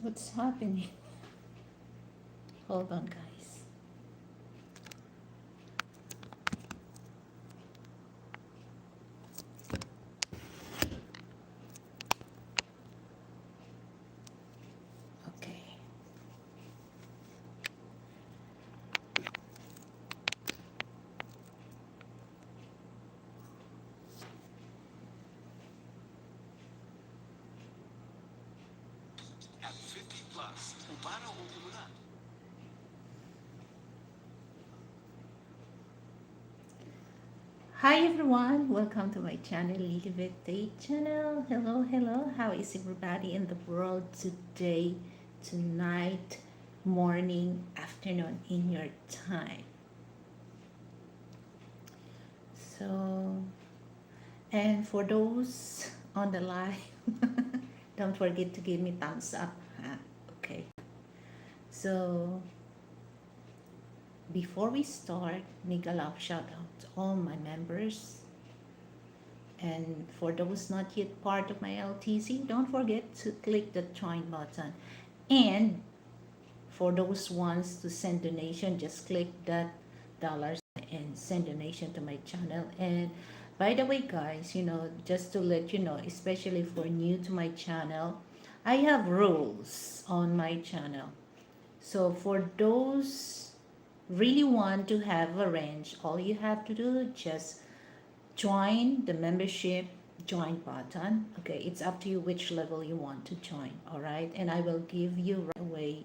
What's happening? Hold on, guys. Okay. At 50 plus, umano muna. Hi everyone, welcome to my channel, Liliveth Tate channel. Hello, hello. How is everybody in the world today, tonight, morning, afternoon, in your time? So, and for those on the live, don't forget to give me thumbs up. Huh? Okay. So, before we start, mega love shout out to all my members. And for those not yet part of my LTC, don't forget to click the join button. And for those ones to send donation, just click that dollars and send donation to my channel. And by the way, guys, just to let you know, especially for new to my channel, I have rules on my channel. So for those really want to have a range, all you have to do just join the membership join button. Okay, it's up to you which level you want to join. All right, and I will give you right away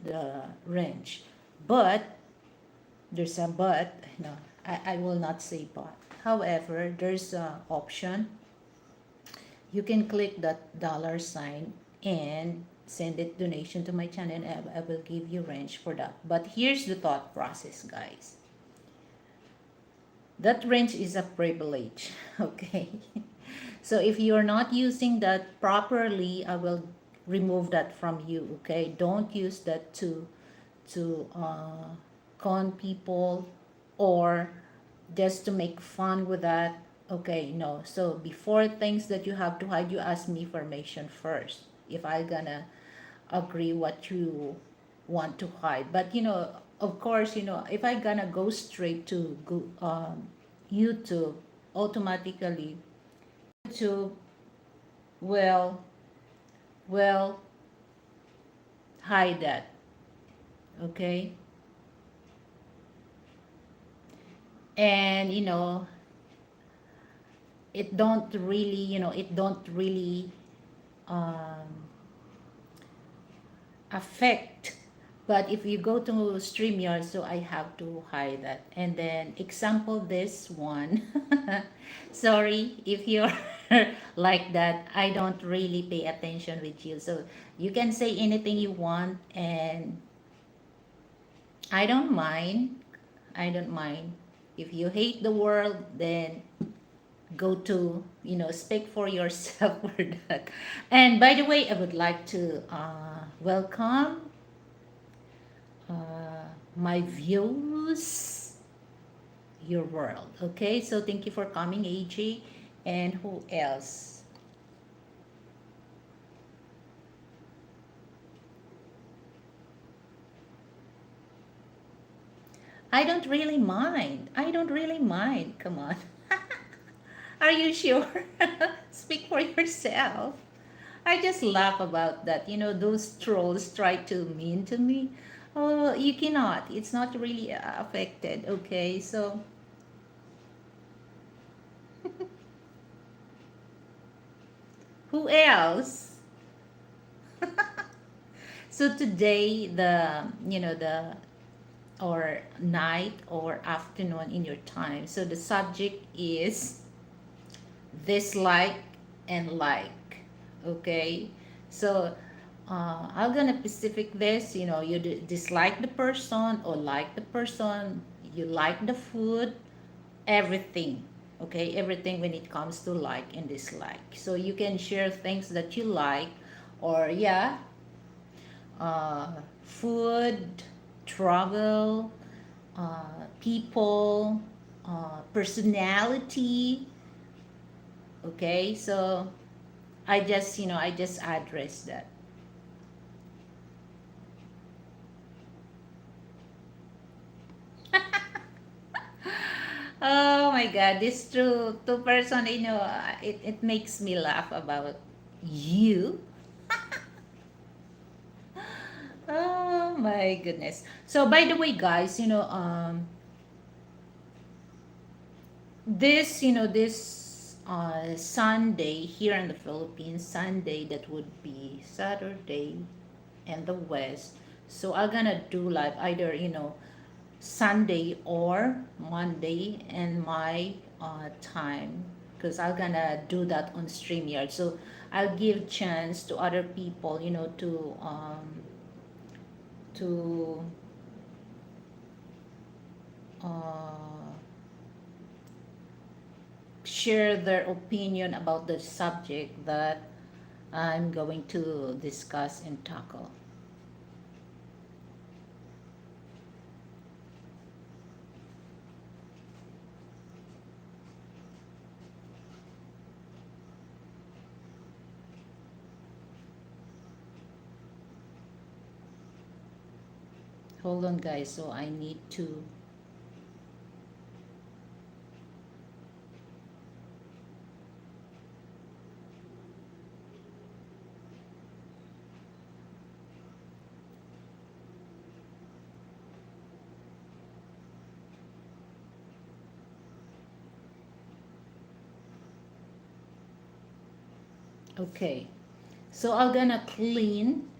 the range. But there's a but. No, I will not say but. However, there's a option. You can click that dollar sign and send it donation to my channel, and I will give you range for that. But here's the thought process, guys. That range is a privilege. Okay. So if you're not using that properly, I will remove that from you. Okay, don't use that to con people or just to make fun with that. Okay, no. So before things that you have to hide, you ask me information first if I gonna agree what you want to hide. But of course, if I gonna go straight to YouTube, automatically YouTube will will hide that. Okay, and it don't really um, affect. But if you go to StreamYard, so I have to hide that. And then example this one. Sorry if you're like that. I don't really pay attention with you. So you can say anything you want and I don't mind. I don't mind. If you hate the world, then go to, speak for yourself for that. And by the way, I would like to welcome my views, your world. Okay, so thank you for coming, AJ. And who else? I don't really mind. I don't really mind. Come on. Are you sure? Speak for yourself. I just laugh about that. Those trolls try to mean to me. Oh, you cannot. It's not really affected. Okay, so who else? So today, the or night or afternoon in your time. So the subject is dislike and like. Okay, so I'm gonna specific this. You dislike the person or like the person. You like the food, everything. Okay, everything when it comes to like and dislike. So you can share things that you like, or yeah, uh, food, travel, people, personality. Okay, so I just address that. Oh my God, this two person, it makes me laugh about you. Oh my goodness. So by the way, guys, this Sunday here in the Philippines, Sunday that would be Saturday in the West. So I'm gonna do live either Sunday or Monday in my time, because I'm gonna do that on StreamYard. So I'll give chance to other people, to uh, share their opinion about the subject that I'm going to discuss and tackle. Hold on, guys. So I need to. Okay. So I'm gonna clean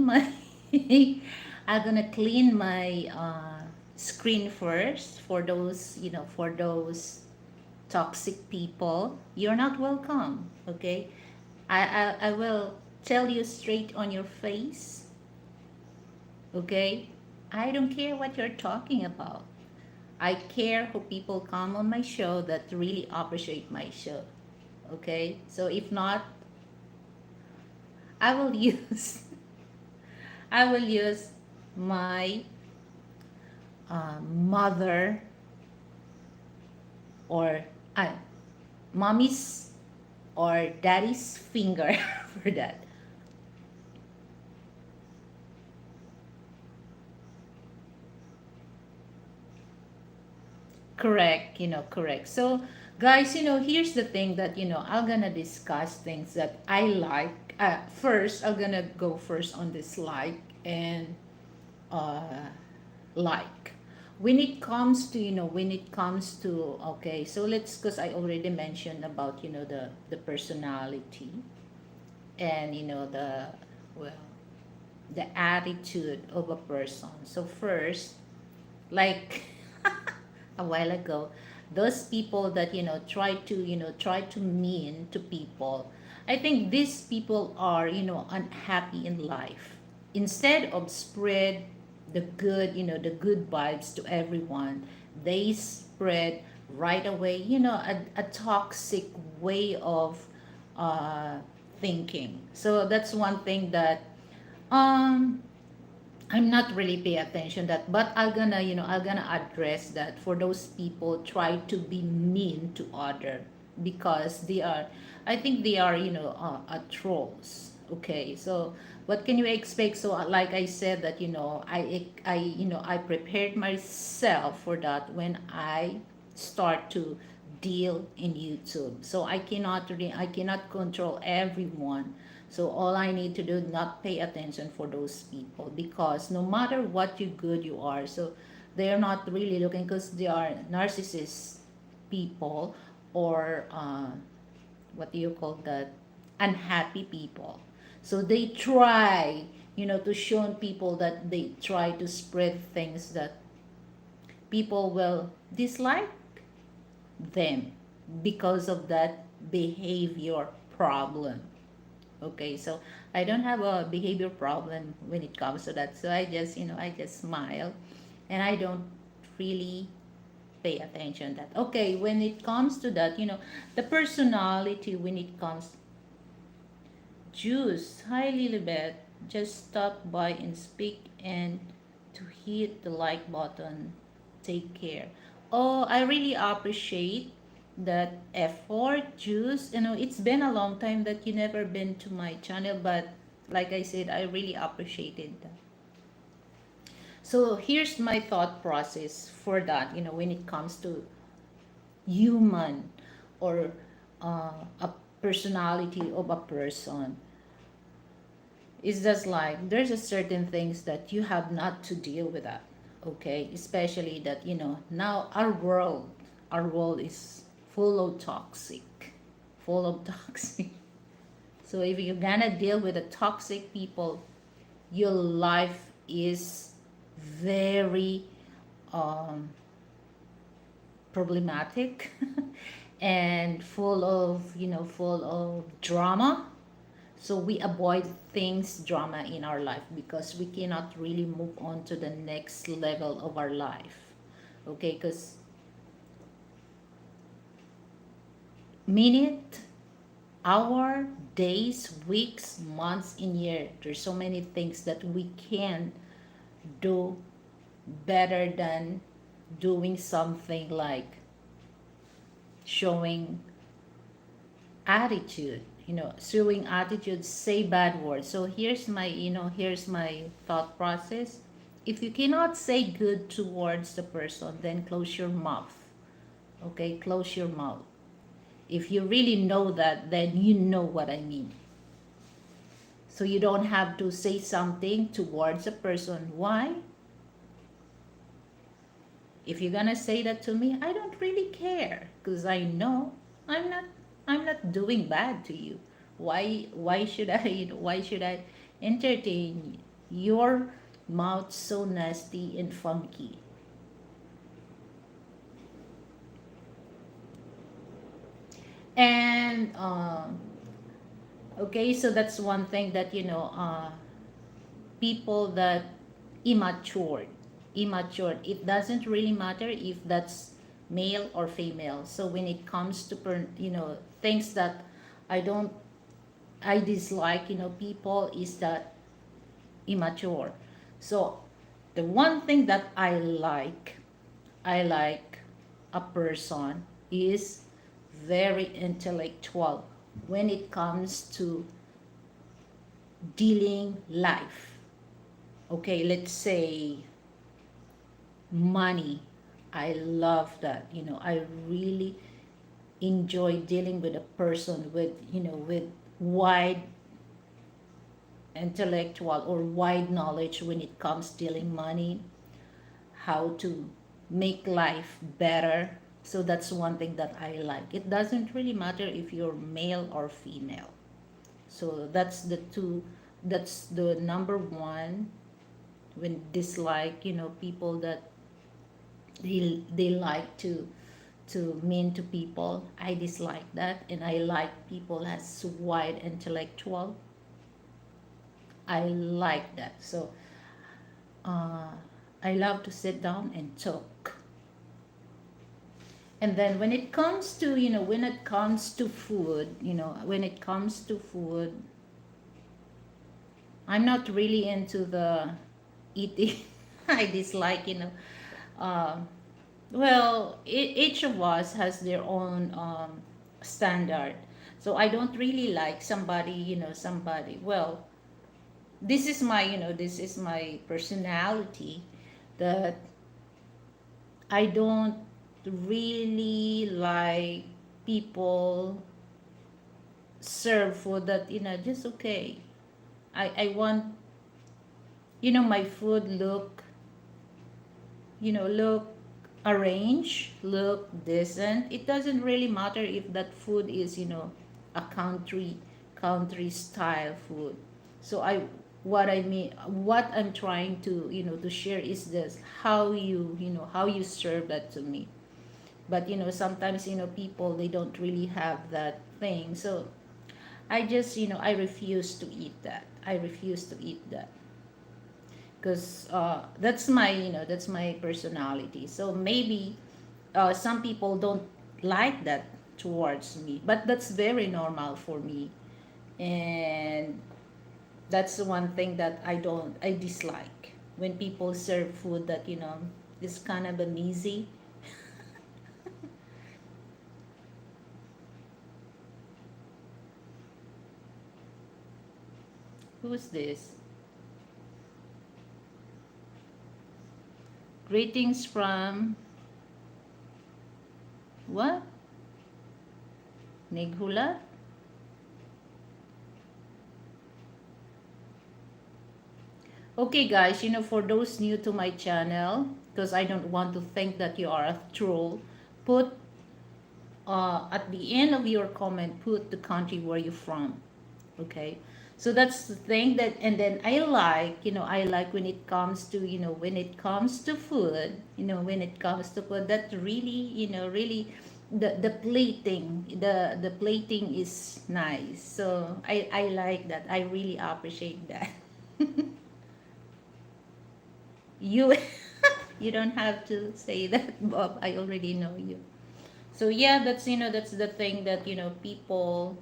my I'm gonna clean my screen first for those toxic people. You're not welcome. Okay. I will tell you straight on your face. Okay. I don't care what you're talking about. I care who people come on my show that really appreciate my show. Okay. So if not, I will use I will use my mother, or uh, mommy's or daddy's finger for that. Correct, correct. So, guys, here's the thing that, I'm gonna discuss things that I like. First, I'm gonna go first on this and uh, like. When it comes to, okay, so because I already mentioned about, the personality and, well, the attitude of a person. So first, like a while ago, those people that try to mean to people, I think these people are unhappy in life. Instead of spread the good vibes to everyone, they spread right away a toxic way of uh, thinking. So that's one thing that um I'm not really pay attention that, but I'm gonna address that for those people try to be mean to other, because I think they are trolls. Okay, so what can you expect? So like I said that I prepared myself for that when I start to deal in YouTube. So I cannot control everyone. So all I need to do not pay attention for those people, because no matter what you good you are, so they are not really looking, because they are narcissist people, or what do you call that, unhappy people. So they try to show people that they try to spread things that people will dislike them because of that behavior problem. Okay, so I don't have a behavior problem when it comes to that. So I just smile, and I don't really pay attention that. Okay, when it comes to that, the personality when it comes. Juice, hi Lilibet, just stop by and speak and to hit the like button. Take care. Oh, I really appreciate that effort, Juice. It's been a long time that you never been to my channel, but like I said, I really appreciated that. So here's my thought process for that, when it comes to human or a personality of a person. It's just like there's a certain things that you have not to deal with that, okay? Especially that now our world is full of toxic, full of toxic. So if you're gonna deal with the toxic people, your life is very um, problematic and full of drama. So we avoid things drama in our life because we cannot really move on to the next level of our life, okay? Because minute, hour, days, weeks, months, in year, there's so many things that we can do better than doing something like showing attitude, showing attitude, say bad words. So here's my thought process. If you cannot say good towards the person, then close your mouth, okay? Close your mouth. If you really know that, then you know what I mean. So you don't have to say something towards a person. Why? If you're gonna say that to me, I don't really care because I know I'm not I'm not doing bad to you. Why should I why should I entertain your mouth so nasty and funky? And okay, so that's one thing that people that immature immature, it doesn't really matter if that's male or female. So when it comes to things that I don't I dislike, people, is that immature. So the one thing that I like a person is very intellectual when it comes to dealing life. Okay, let's say money. I love that. I really enjoy dealing with a person with wide intellectual or wide knowledge when it comes dealing money, how to make life better. So that's one thing that I like. It doesn't really matter if you're male or female. So that's the number one. When dislike, people that they like to mean to people, I dislike that. And I like people as wide intellectual. I like that. So uh, I love to sit down and talk. And then when it comes to food, I'm not really into the eating. I dislike, uh, well, each of us has their own standard. So I don't really like somebody. Well, this is my personality, that I don't really like people serve food that just okay. I want my food look arranged, look decent. It doesn't really matter if that food is a country style food. So what I'm trying to share is this: how you serve that to me. But sometimes people, they don't really have that thing. So I just I refuse to eat that. I refuse to eat that because that's my personality. So maybe some people don't like that towards me, but that's very normal for me. And that's the one thing that I dislike, when people serve food that is kind of uneasy. Who's this? Greetings from What? Nighulat? Okay, guys, for those new to my channel, because I don't want to think that you are a troll, put at the end of your comment, put the country where you're from. Okay, so that's the thing that, and then I like when it comes to, food, when it comes to food, that really, really, the plating, the plating is nice. So I like that. I really appreciate that. You you don't have to say that, Bob. I already know you. So yeah, that's the thing that, people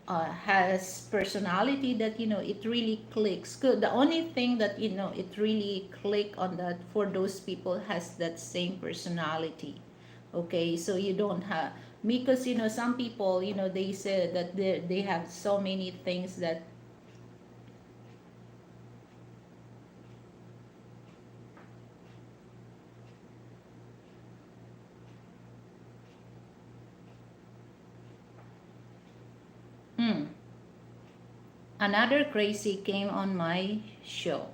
has personality that, it really clicks. Good. The only thing that, it really click on that for those people has that same personality. Okay, so you don't have, because some people, they say that they have so many things that. Hmm, another crazy came on my show.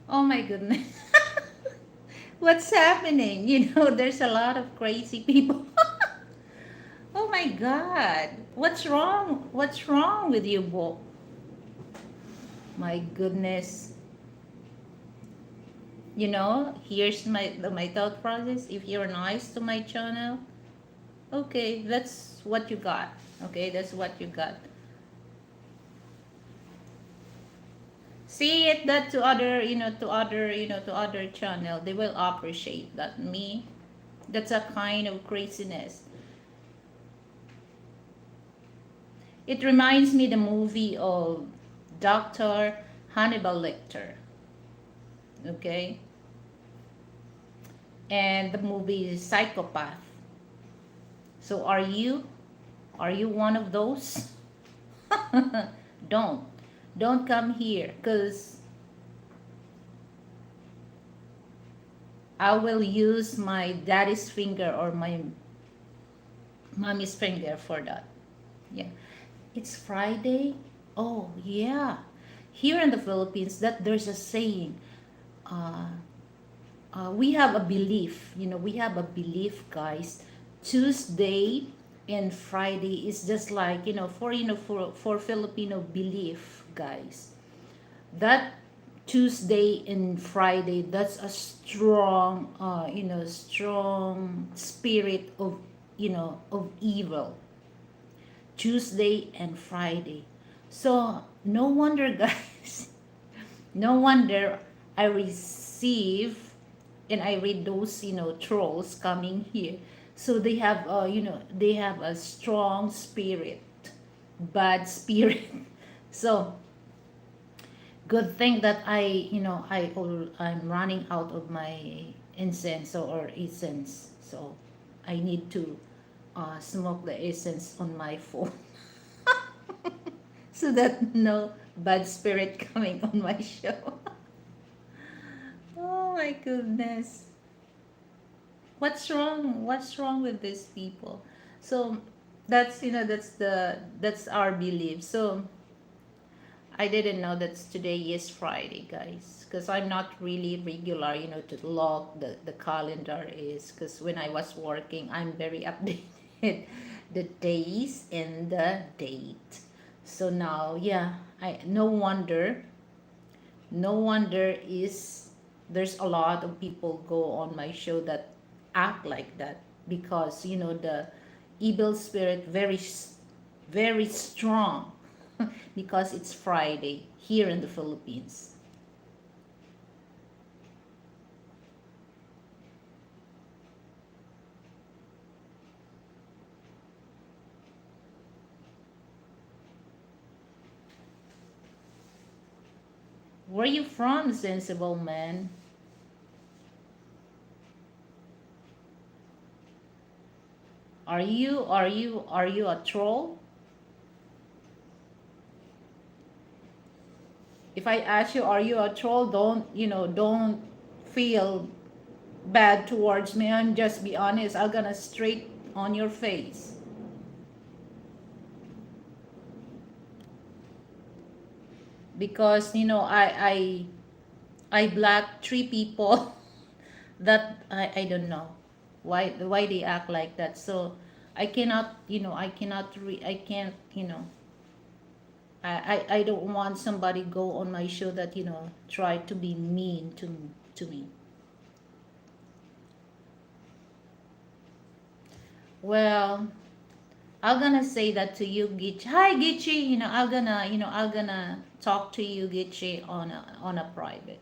Oh my goodness. What's happening? There's a lot of crazy people. Oh my God. What's wrong? What's wrong with you, Bo? My goodness. Here's my thought process. If you're nice to my channel, okay, that's what you got. Okay, that's what you got. See it that to other, to other channel, they will appreciate that. Me, that's a kind of craziness. It reminds me the movie of Dr. Hannibal Lecter. Okay, and the movie is Psychopath. So are you one of those? don't don't come here, because I will use my daddy's finger or my mommy's finger for that. Yeah, it's Friday. Oh yeah, here in the Philippines, that there's a saying. uh, we have a belief, guys. Tuesday and Friday is just like, for Filipino belief, guys, that Tuesday and Friday, that's a strong, strong spirit of, of evil. Tuesday and Friday. So no wonder, guys, no wonder I receive and I read those, trolls coming here. So they have a strong spirit, bad spirit. So good thing that I'm running out of my incense or essence. So I need to smoke the essence on my phone so that no bad spirit coming on my show. Oh my goodness. What's wrong? What's wrong with these people? So that's our belief. So I didn't know that today is Friday, guys, because I'm not really regular, to log the calendar is, because when I was working, I'm very updated the days and the date. So now, yeah, I no wonder is there's a lot of people go on my show that act like that, because the evil spirit very strong because it's Friday here in the Philippines. Where you from, sensible man? Are you a troll? If I ask you, are you a troll? Don't feel bad towards me. I'm just be honest. I'm gonna straight on your face. Because I blocked three people that I don't know why they act like that. So I can't, I don't want somebody go on my show that try to be mean to me. Well, I'm gonna say that to you, Gitchi. Hi, Gitchi. I'm gonna talk to you, Gitchi, on a private.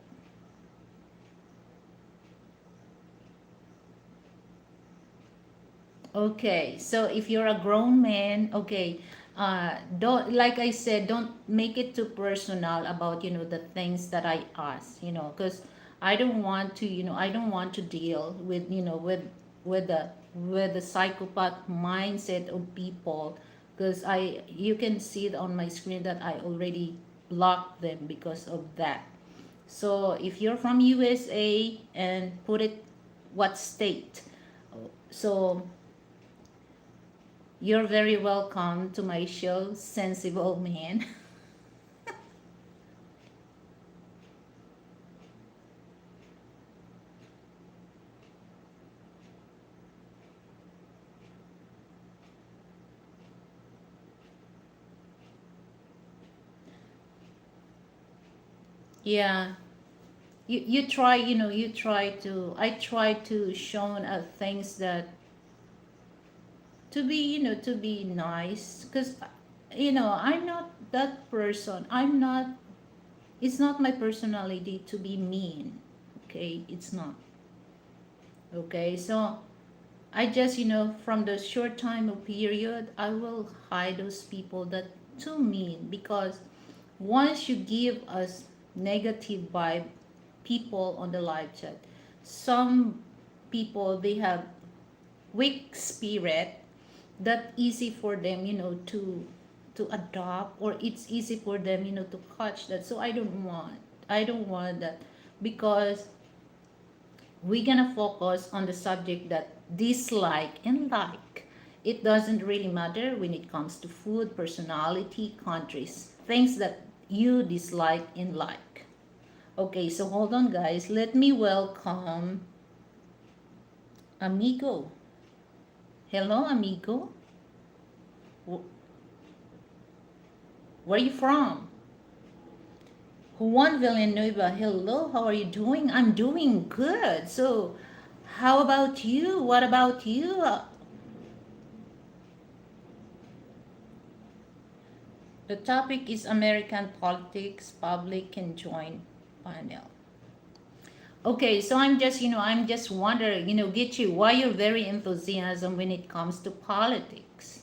Okay, so if you're a grown man, okay, don't, like I said, don't make it too personal about the things that I ask, because I don't want to deal with with the psychopath mindset of people, because you can see it on my screen that I already blocked them because of that. So if you're from USA and put it what state, so you're very welcome to my show, Sensible Man. Yeah, you try, I try to show things that to be nice, because I'm not that person. It's not my personality to be mean. Okay, it's not. Okay, so I just, from the short time of period, I will hide those people that too mean, because once you give us negative vibe people on the live chat, some people, they have weak spirit, that easy for them, to adopt, or it's easy for them, to catch that. So I don't want that, because we're gonna focus on the subject that dislike and like. It doesn't really matter when it comes to food, personality, countries, things that you dislike and like. Okay, so hold on, guys. Let me welcome Amigo. Hello, Amigo. Where are you from? Juan Villanueva. Hello, how are you doing? I'm doing good. So, how about you? What about you? The topic is American politics. Public can join panel. Okay, so I'm just wondering, Gitchi, why you're very enthusiasm when it comes to politics?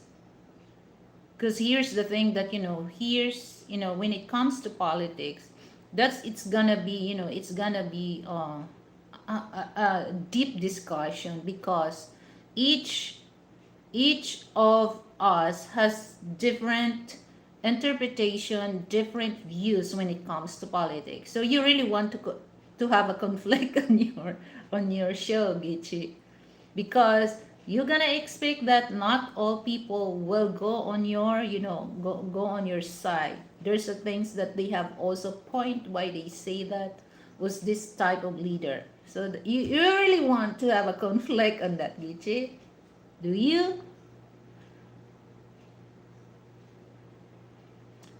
Because here's the thing that when it comes to politics, it's gonna be, a deep discussion, because each each of us has different interpretation, different views when it comes to politics. So you really want to have a conflict on your show, Gichi, because you're gonna expect that not all people will go on your go on your side. There's a things that they have also point why they say that was this type of leader. So you really want to have a conflict on that, Gichi? Do you?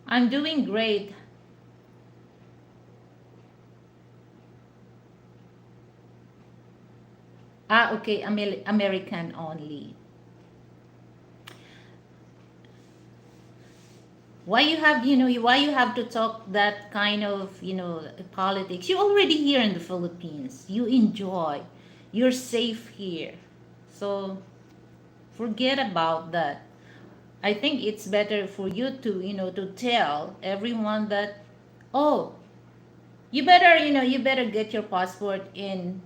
I'm doing great. Ah, okay, American only. Why you have to talk that kind of, politics? You're already here in the Philippines. You enjoy. You're safe here. So forget about that. I think it's better for you to tell everyone that, oh, you better get your passport and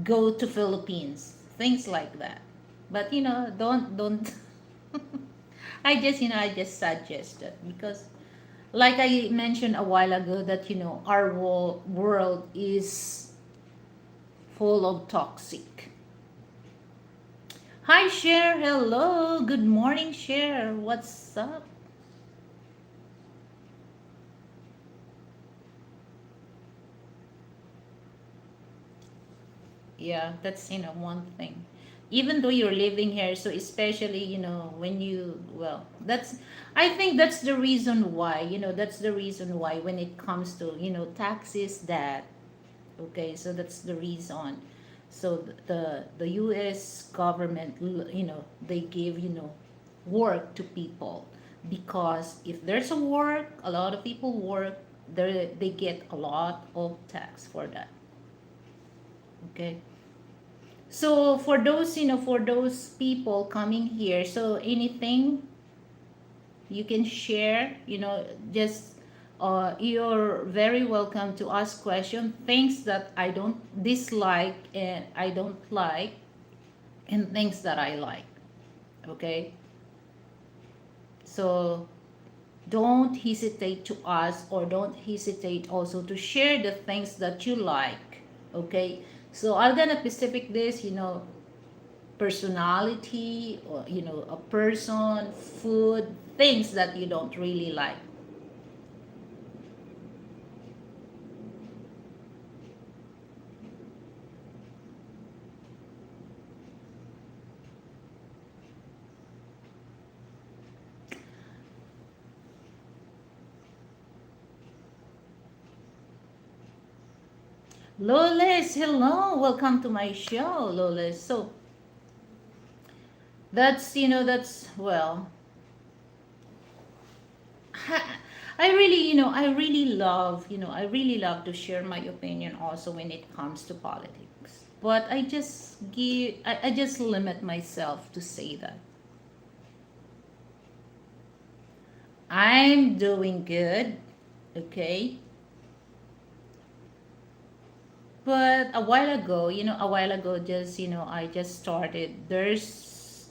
go to Philippines, things like that. But don't. I just suggest it because, like I mentioned a while ago, that our world is full of toxic. Hi, Cher. Hello. Good morning, Cher. What's up? Yeah, that's one thing. Even though you're living here, so especially when you well, that's I think that's the reason why when it comes to taxes, that okay, so that's the reason. So the US government, they give work to people, because if there's a work, a lot of people work, they get a lot of tax for that. Okay. So for those people coming here, so anything you can share, just you're very welcome to ask question, things that I don't dislike and I don't like, and things that I like. Okay? So don't hesitate to ask, or don't hesitate also to share the things that you like. Okay? So I'm gonna specific this, personality, or a person, food, things that you don't really like. Lolis, hello, welcome to my show, Lolis. So that's well, I really love to share my opinion also when it comes to politics, but I just limit myself to say that I'm doing good. Okay. But a while ago, just I just started. There's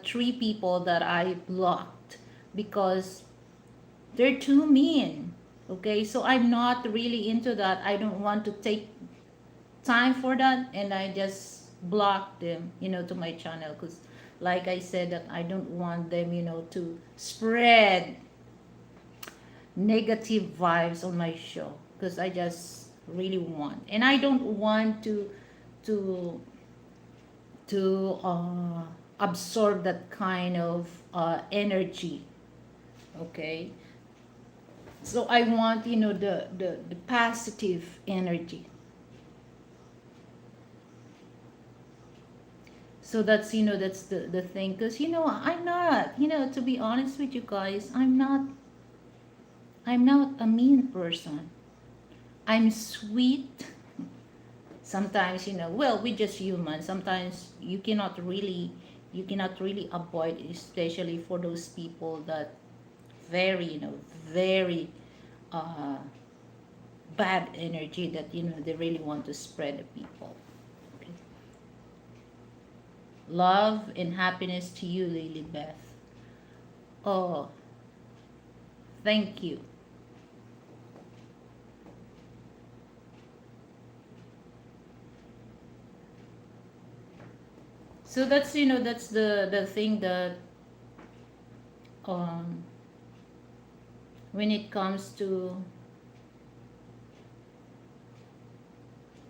three people that I blocked because they're too mean. Okay, so I'm not really into that. I don't want to take time for that, and I just blocked them, to my channel, because, like I said, that I don't want them, to spread negative vibes on my show, because I just really want, and I don't want to to absorb that kind of energy. Okay, so I want the positive energy. So that's the thing, because I'm not, to be honest with you guys, I'm not a mean person. I'm sweet. Sometimes, well, we're just human. Sometimes you cannot really avoid, especially for those people that very, very uh, bad energy, that they really want to spread the people. Okay. Love and happiness to you, Lilibeth. Oh, thank you. So that's the thing that um when it comes to,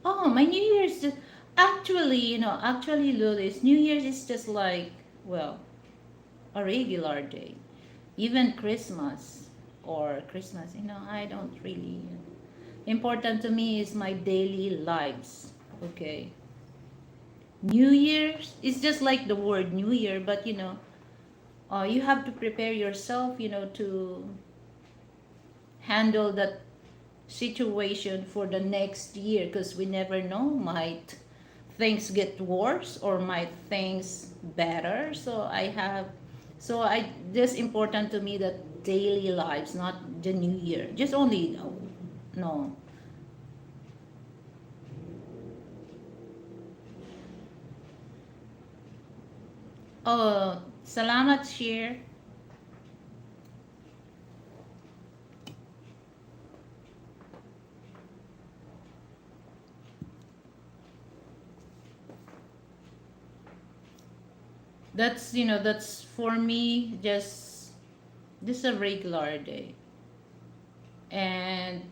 oh, my New Year's just actually, Lulis, New Year's is just like, well, a regular day. Even Christmas, I don't really, important to me is my daily lives. Okay. New Year's is just like the word New Year, but you have to prepare yourself, to handle that situation for the next year, because we never know, might things get worse or might things better. So I have, so I this important to me, that daily lives, not the new year. Just only, no. No. Oh, salamat share. That's, that's for me just a regular day. And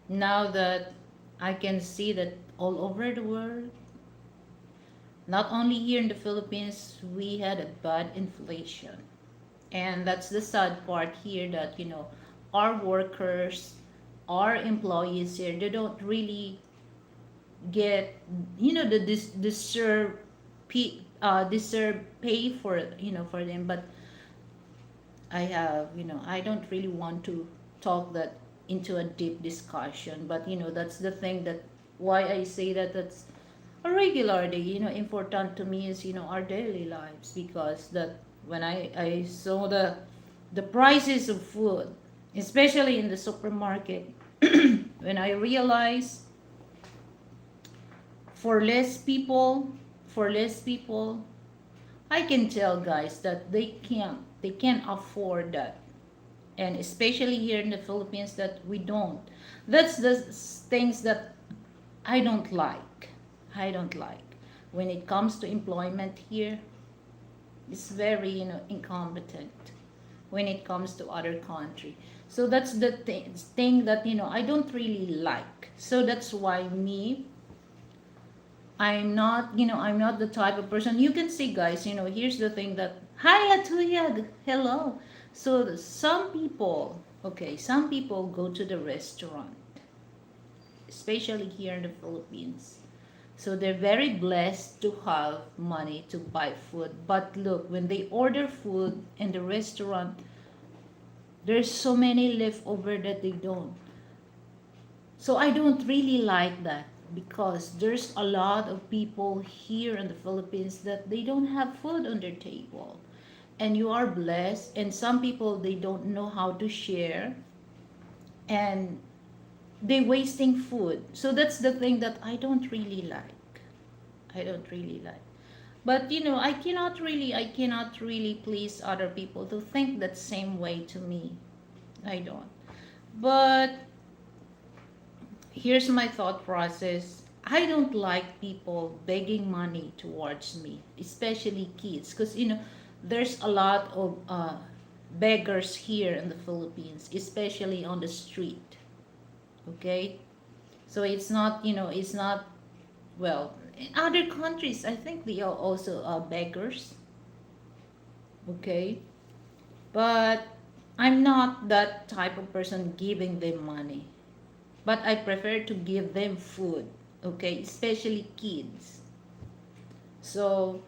now that I can see that all over the world, not only here in the Philippines, we had a bad inflation. And that's the sad part here, that, our workers, our employees here, they don't really get, the deserve pay for, for them. But I don't really want to talk that into a deep discussion. But that's the thing, that why I say that that's a regular day. Important to me is, our daily lives, because that when I saw the prices of food, especially in the supermarket, when I realized for less people, for less people, I can tell, guys, that they can't afford that. And especially here in the Philippines, that we don't. That's the things that I don't like. I don't like. When it comes to employment here, it's very, incompetent when it comes to other country. So that's the thing that, I don't really like. So that's why me, I'm not the type of person. You can see, guys, here's the thing that, hi, Latuya, hello. So some people, okay, some people go to the restaurant, especially here in the Philippines. So they're very blessed to have money to buy food. But look, when they order food in the restaurant, there's so many leftover that they don't. So I don't really like that, because there's a lot of people here in the Philippines that they don't have food on their table. And you are blessed, and some people, they don't know how to share, and they wasting food. So that's the thing that I don't really like. I don't really like. But I cannot really please other people to think that same way to me. I don't. But here's my thought process. I don't like people begging money towards me, especially kids, because there's a lot of beggars here in the Philippines, especially on the street. Okay, so it's not, well, in other countries. I think they are also beggars. Okay, but I'm not that type of person giving them money. But I prefer to give them food, okay, especially kids. So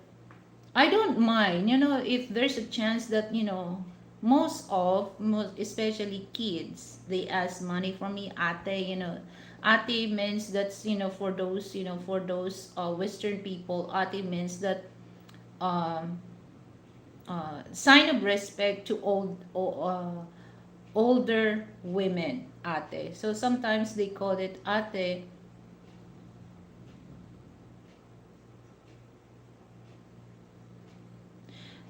I don't mind, if there's a chance that, most especially kids, they ask money from me, ate means that's, for those Western people, ate means that, um, sign of respect to older women, ate. So sometimes they call it ate.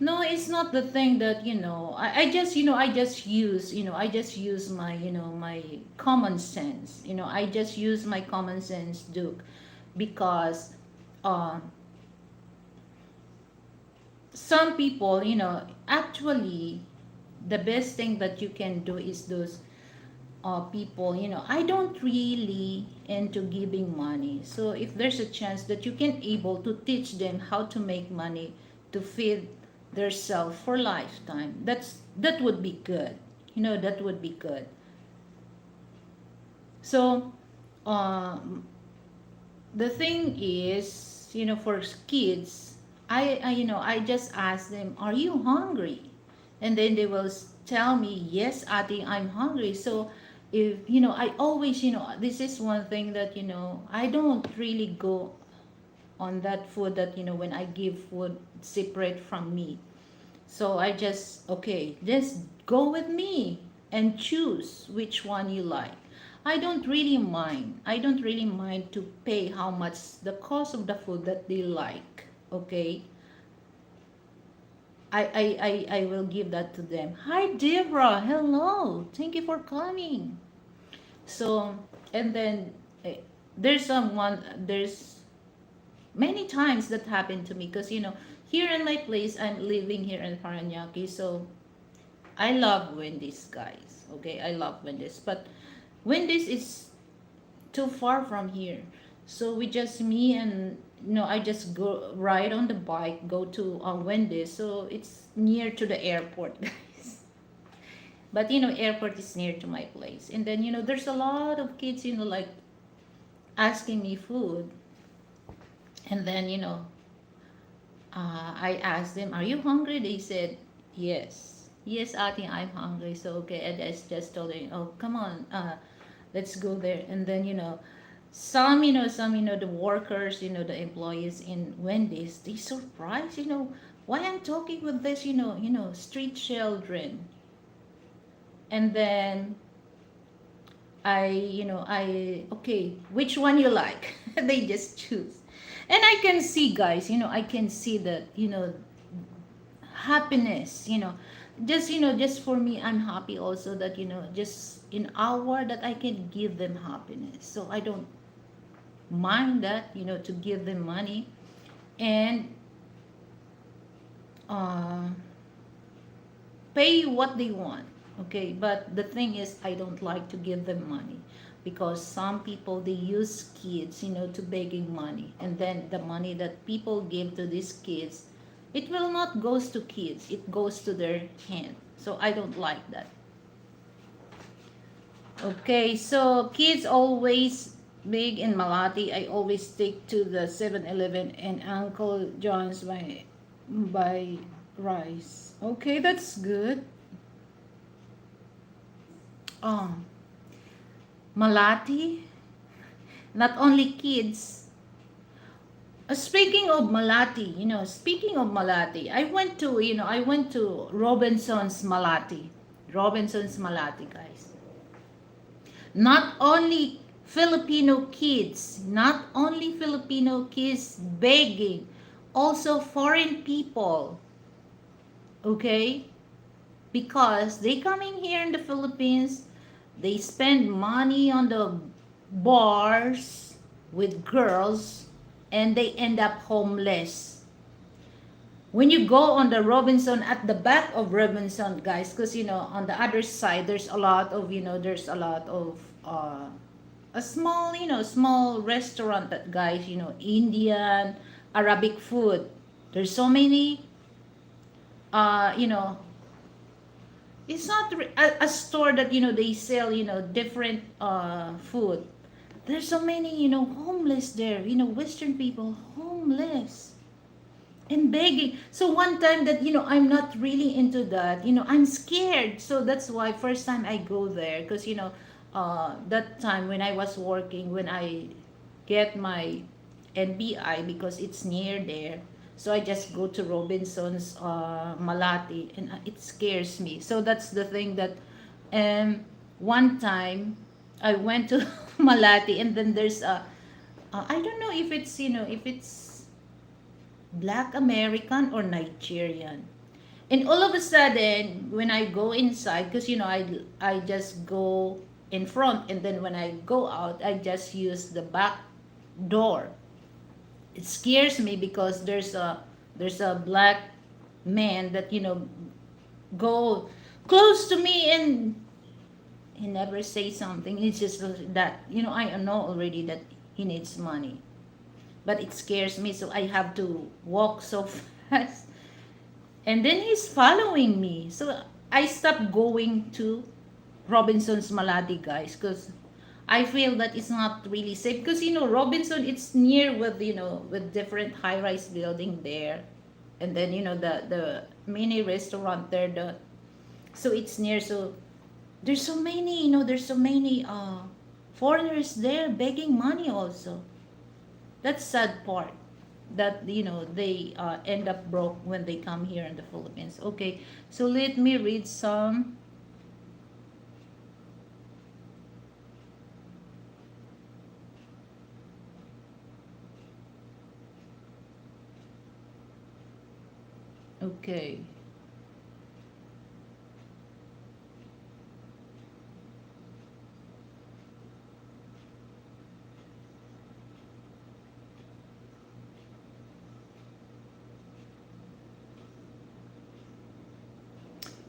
No, it's not the thing that, I just use my common sense. I just use my common sense, Duke, because uh, some people, actually, the best thing that you can do is those people, I don't really into giving money. So if there's a chance that you can able to teach them how to make money to feed their self for lifetime, that would be good. That would be good. So um, the thing is, for kids, I just ask them, are you hungry? And then they will tell me, yes, Ati, I'm hungry. So if, I always, this is one thing that, I don't really go on that food that, when I give food separate from me. So I just, okay, just go with me and choose which one you like. I don't really mind. I don't really mind to pay how much the cost of the food that they like. Okay. I will give that to them. Hi, Deborah. Hello. Thank you for coming. So, and then eh, there's many times that happened to me because, here in my place, I'm living here in Paranaque. So, I love Wendy's, guys. Okay, I love Wendy's. But Wendy's is too far from here. So we just me and I just go ride on the bike, go to Wendy's. So it's near to the airport, guys. But airport is near to my place. And then there's a lot of kids, like asking me food. And then I asked them, "Are you hungry?" They said, "Yes." Yes, Ati, I'm hungry. So okay, and I just told them, "Oh, come on, let's go there." And then some the workers, the employees in Wendy's, they surprised, why I'm talking with this, street children. And then okay, which one you like? They just choose. And I can see, guys, I can see that, happiness, just for me, I'm happy also that, just in hour that I can give them happiness. So I don't mind that, to give them money and uh, pay what they want. Okay, but the thing is, I don't like to give them money because some people they use kids, to begging money, and then the money that people give to these kids, it will not goes to kids, it goes to their hand. So I don't like that. Okay, so kids always big in Malati. I always stick to the 7-Eleven and Uncle John's by rice. Okay, that's good. Um, Malati, not only kids. Speaking of Malati, I went to Robinson's Malati. Robinson's Malati, guys. Not only Filipino kids begging, also foreign people, okay? Because they coming here in the Philippines, they spend money on the bars with girls and they end up homeless. When you go on the Robinson, at the back of Robinson, guys, because on the other side there's a lot of a small small restaurant that, guys, Indian, Arabic food. There's so many uh you know it's not a store that they sell different food. There's so many homeless there, Western people homeless and begging. So one time that I'm not really into that, I'm scared. So that's why first time I go there, because that time when I was working, when I get my NBI, because it's near there. So I just go to Robinson's Malati, and it scares me. So that's the thing that one time I went to Malati, and then there's a I don't know if it's if it's Black American or Nigerian. And all of a sudden, when I go inside, because I just go in front, and then when I go out, I just use the back door. It scares me because there's a black man that go close to me, and he never say something. It's just that I know already that he needs money, but it scares me, so I have to walk so fast. And then he's following me. So I stopped going to Robinson's Malati, guys, because I feel that it's not really safe. Because Robinson, it's near with with different high-rise building there, and then the mini restaurant there. So it's near. So there's so many foreigners there begging money also. That's sad part. that they end up broke when they come here in the Philippines. Okay, so let me read some. Okay.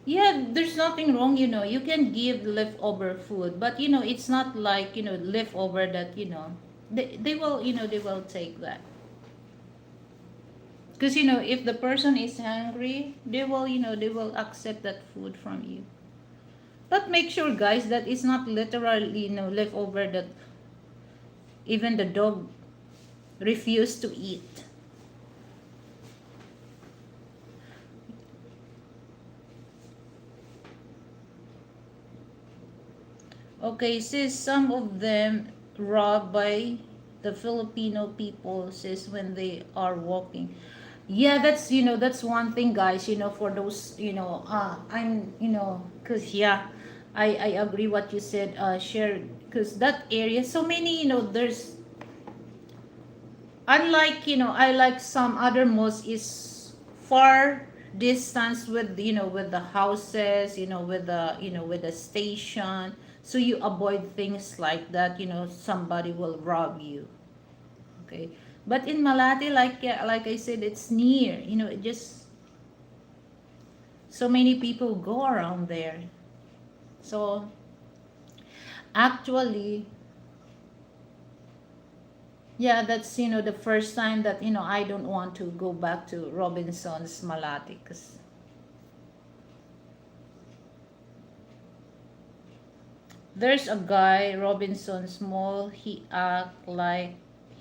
Yeah, there's nothing wrong, you can give leftover food, but it's not like, leftover that, they will take that. Because, if the person is hungry, they will accept that food from you. But make sure, guys, that it's not literally, leftover that even the dog refused to eat. Okay, says some of them robbed by the Filipino people, says when they are walking. Yeah, that's one thing, guys, for those, cuz yeah, I agree what you said, share, cuz that area so many, there's unlike, I like some other malls is far distance with, with the houses, with the station, so you avoid things like that, somebody will rob you. Okay, but in Malate, like, yeah, like I said, it's near, it just so many people go around there. So actually, yeah, that's, the first time that, I don't want to go back to Robinson's Malate, 'cause there's a guy, Robinson's Mall, he act like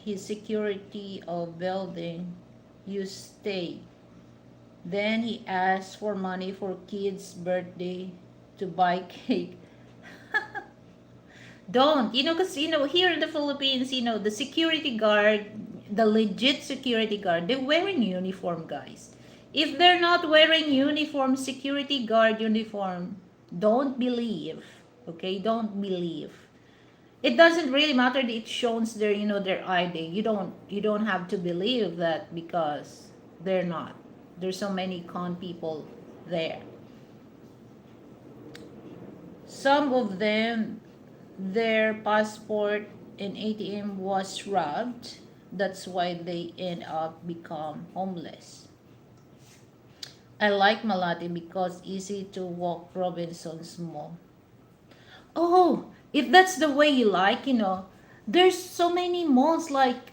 his security of building. You stay. Then he asks for money for kids' birthday to buy cake. Don't, because, here in the Philippines, the security guard, the legit security guard, they're wearing uniform, guys. If they're not wearing uniform, security guard uniform, don't believe. Okay, don't believe. It doesn't really matter that it shows their, their ID. You don't have to believe that because they're not. There's so many con people there. Some of them, their passport and ATM was robbed. That's why they end up become homeless. I like Malate because easy to walk Robinson's Mall. Oh, if that's the way you like, there's so many malls like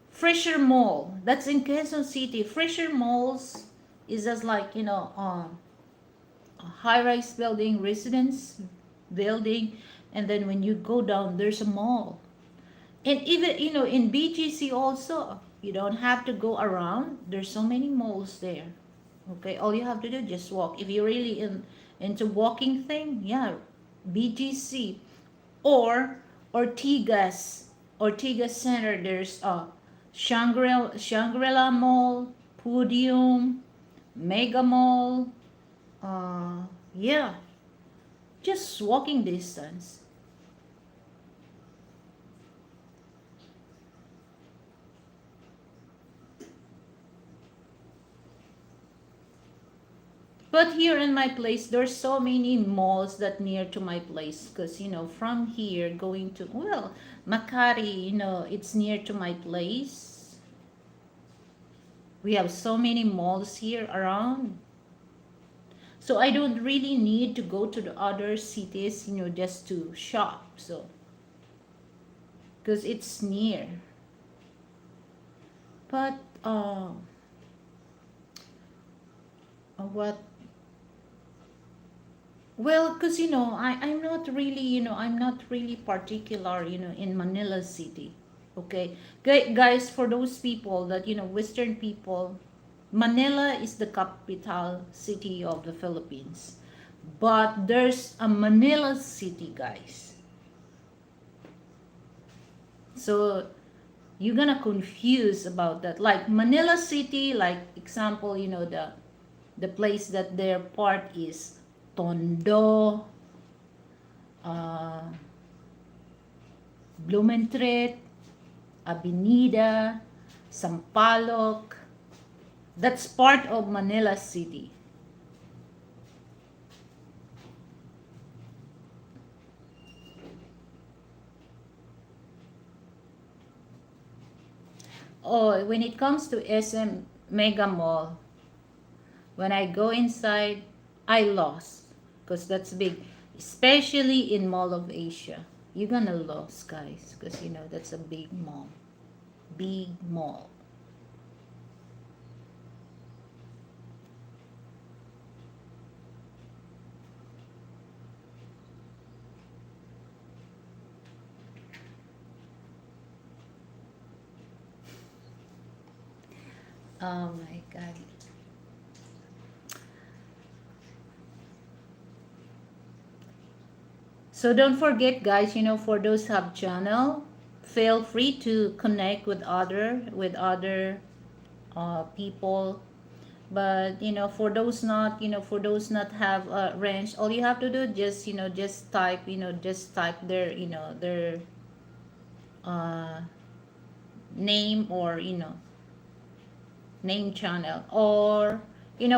Fisher Mall. That's in Quezon City. Fisher Malls is just like, a high-rise building, residence building, and then when you go down, there's a mall. And even, in BGC also, you don't have to go around. There's so many malls there. Okay, all you have to do just walk. If you're really into walking thing, yeah, BGC or Ortigas Center. There's Shangri-La Mall, Podium, Mega Mall. Yeah, just walking distance. But here in my place, there's so many malls that near to my place. Because, from here going to, well, Makati, it's near to my place. We have so many malls here around. So I don't really need to go to the other cities, just to shop. So, because it's near. But, what Well, because I'm not really particular, in Manila City. Okay, guys, for those people that, Western people, Manila is the capital city of the Philippines. But there's a Manila City, guys. So You're gonna confuse about that. Like Manila City, like example, the place that their part is Tondo, uh, Blumentritt, Avenida, Sampaloc. That's part of Manila City. Oh, when it comes to SM Mega Mall, when I go inside, I lost because that's big, especially in Mall of Asia. You're gonna lose, guys, because that's a big mall. Big mall. Oh my God. So don't forget, guys, for those have channel, feel free to connect with other people. But for those not have a range, all you have to do just type their uh, name, or name channel, or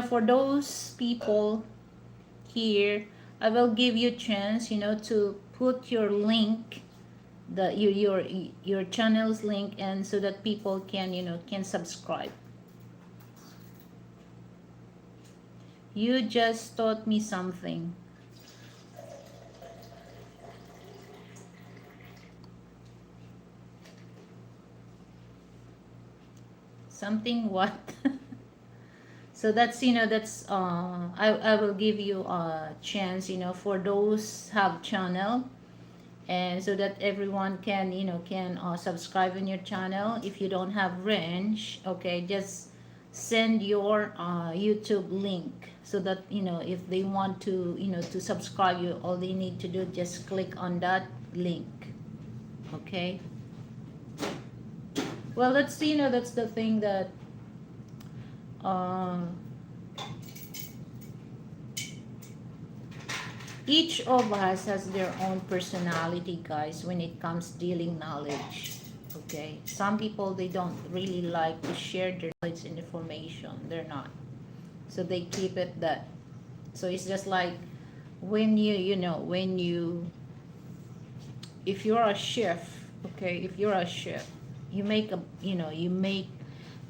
for those people here, I will give you chance to put your link, your channel's link, and so that people can subscribe. You just taught me something. Something what? So I will give you a chance for those have channel, and so that everyone can subscribe in your channel. If you don't have range, okay, just send your YouTube link, so that if they want to subscribe you, all they need to do, just click on that link. Okay, well, that's the thing that uh, each of us has their own personality, guys, when it comes dealing knowledge. Okay, some people, they don't really like to share their knowledge and information. They're not, so they keep it that. So it's just like when if you're a chef, okay, if you're a chef, you make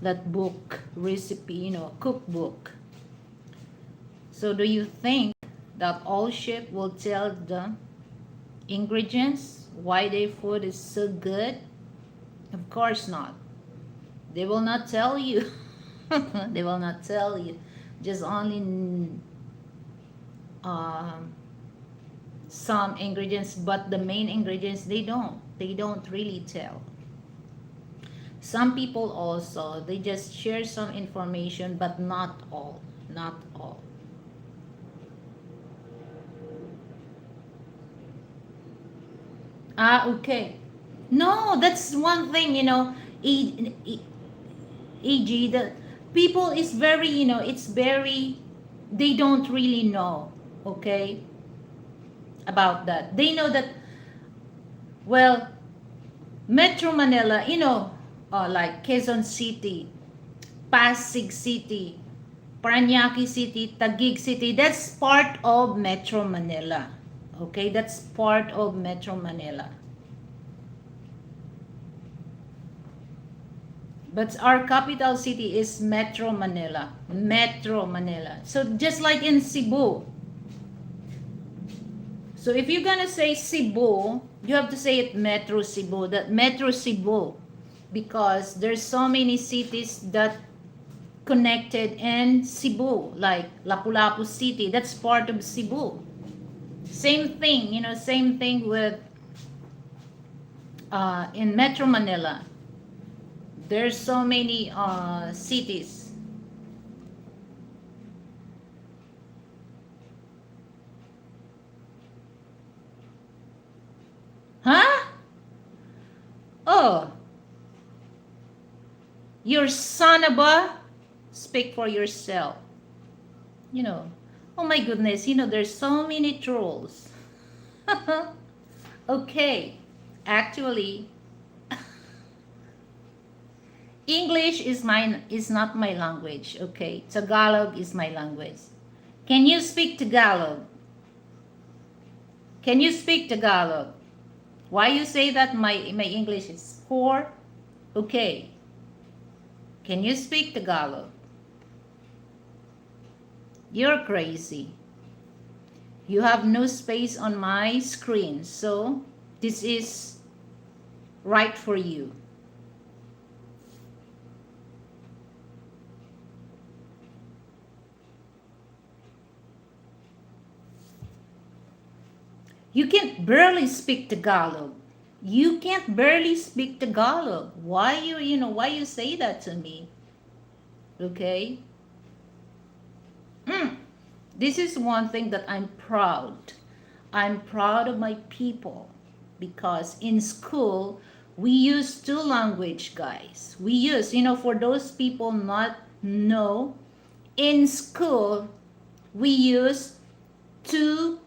that book recipe, cookbook. So do you think that all chef will tell the ingredients why their food is so good? Of course not. They will not tell you. They will not tell you. Just only um, some ingredients, but the main ingredients, they don't really tell. Some people also, they just share some information, but not all. Not all. Ah, okay. No, that's one thing, E- E- EG, the people is very, it's very, they don't really know, okay, about that. They know that, well, Metro Manila, like Quezon City, Pasig City, Paranaque City, Taguig City, that's part of Metro Manila. Okay, that's part of Metro Manila. But our capital city is Metro Manila. Metro Manila. So just like in Cebu. So if you're gonna say Cebu, you have to say it Metro Cebu. That Metro Cebu, because there's so many cities that connected in Cebu, like Lapu-Lapu City. That's part of Cebu. Same thing, same thing with in Metro Manila. There's so many cities. Huh? Oh, Your son of a, speak for yourself. You know, oh my goodness, there's so many trolls. Okay, actually, English is not my language. Okay, Tagalog is my language. Can you speak Tagalog? Can you speak Tagalog? Why you say that my English is poor? Okay, can you speak Tagalog? You're crazy. You have no space on my screen, so this is right for you. You can barely speak Tagalog. You can't barely speak Tagalog. Why you say that to me? Okay? Mm. This is one thing that I'm proud. I'm proud of my people because in school we use two language, guys. We use, for those people not know, in school we use two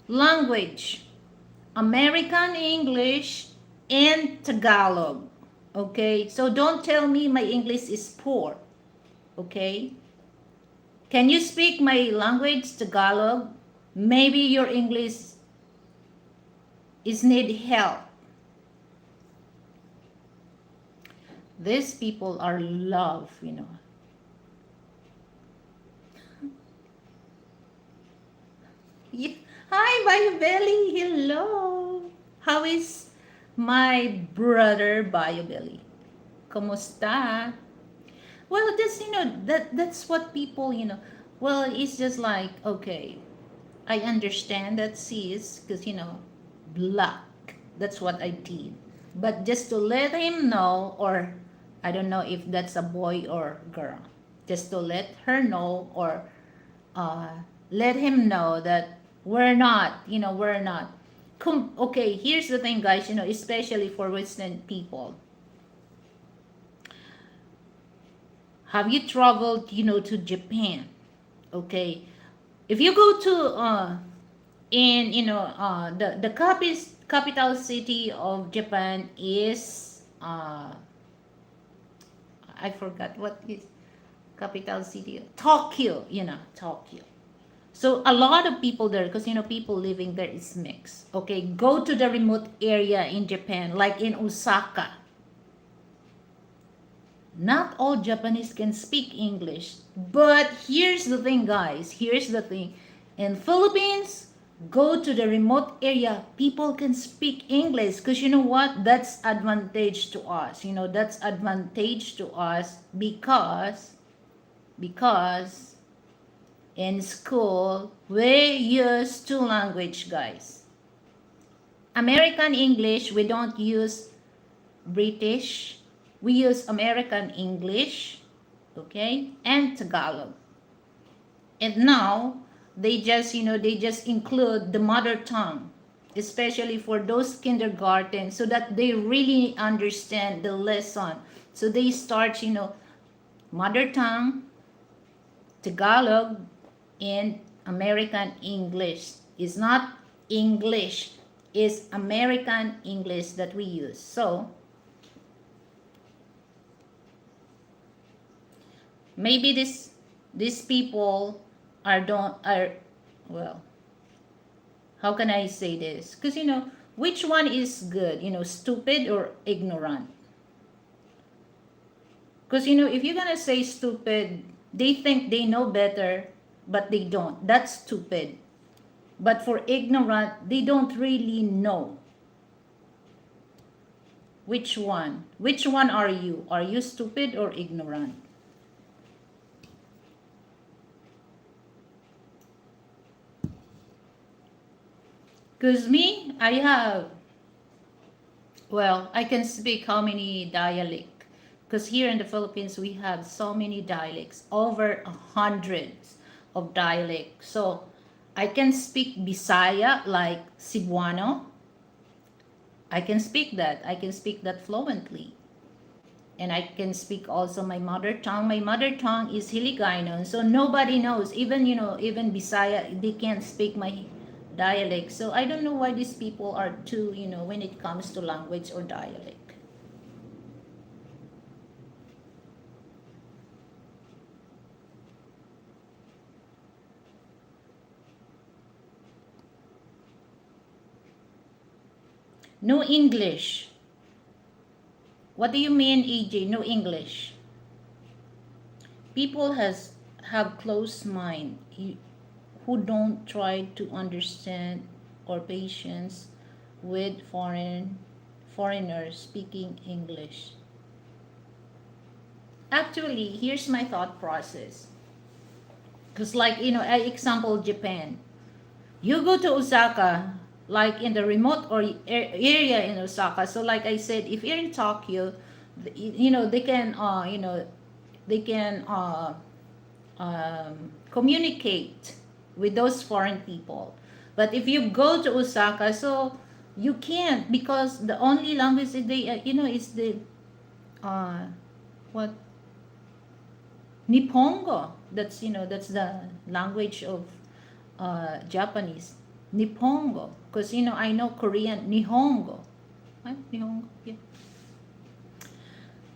language, American English and Tagalog. Okay? So don't tell me my English is poor. Okay? Can you speak my language, Tagalog? Maybe your English is need help. These people are love. Yeah. Hi, Bio Belly. Hello. How is my brother Bio Belly? Kumusta? Well, that's what people. Well, it's just like, okay, I understand that sis, because black. That's what I did. But just to let him know, or I don't know if that's a boy or girl, just to let her know, or uh, let him know that we're not. Okay, here's the thing, guys, especially for Western people. Have you traveled, to Japan? Okay. If you go to in the capital city of Japan is I forgot what is capital city, Tokyo. Tokyo. So a lot of people there, because people living there is mixed. Okay, go to the remote area in Japan, like in Osaka. Not all Japanese can speak English. But here's the thing, guys. Here's the thing. In Philippines, go to the remote area, people can speak English, because you know what? That's advantage to us. That's advantage to us because in school we use two language, guys. American English, we don't use British. We use American English, okay, and Tagalog. And now they just include the mother tongue, especially for those kindergarten, so that they really understand the lesson. So they start, mother tongue, Tagalog, and American English. It's not English, it's American English that we use. So maybe these people are well, how can I say this? Because which one is good? Stupid or ignorant? Because if you're gonna say stupid, they think they know better, but they don't. That's stupid. But for ignorant, they don't really know. Which one? Which one are you? Are you stupid or ignorant? Because me, I can speak how many dialect. Because here in the Philippines, we have so many dialects, over 100 of dialects. So I can speak Bisaya, like Cebuano. I can speak that. I can speak that fluently. And I can speak also my mother tongue. My mother tongue is Hiligaynon, so nobody knows. Even even Bisaya, they can't speak my dialect. So I don't know why these people are too when it comes to language or dialect. No English. What do you mean, EJ? No English. People have closed mind who don't try to understand or patience with foreigners speaking English. Actually, here's my thought process. Because like, example Japan. You go to Osaka, like in the remote or area in Osaka. So like I said, if you're in Tokyo, they can, they can communicate with those foreign people. But if you go to Osaka, so you can't, because the only language that they, is the uh, what Nihongo. That's the language of Japanese. Nihongo. Because I know Korean Nihongo. Right? Nihongo. Yeah.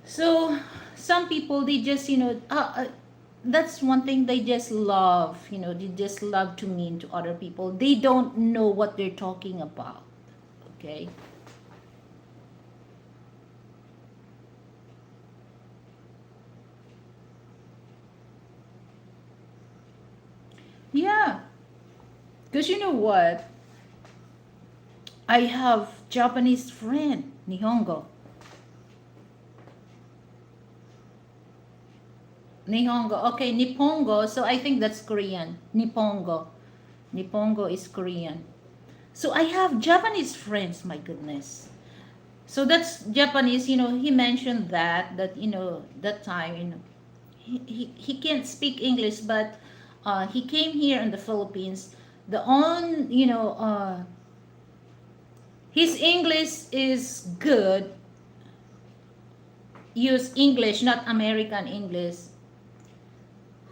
So some people, they just that's one thing they just love. They just love to mean to other people. They don't know what they're talking about. Okay. Yeah. Because you know what? I have Japanese friend, Nihongo. Nihongo. Okay, Nippongo. So I think that's Korean. Nippongo. Nippongo is Korean. So I have Japanese friends, my goodness. So that's Japanese, he mentioned that time, he can't speak English, but he came here in the Philippines. The on, his English is good. Use English, not American English.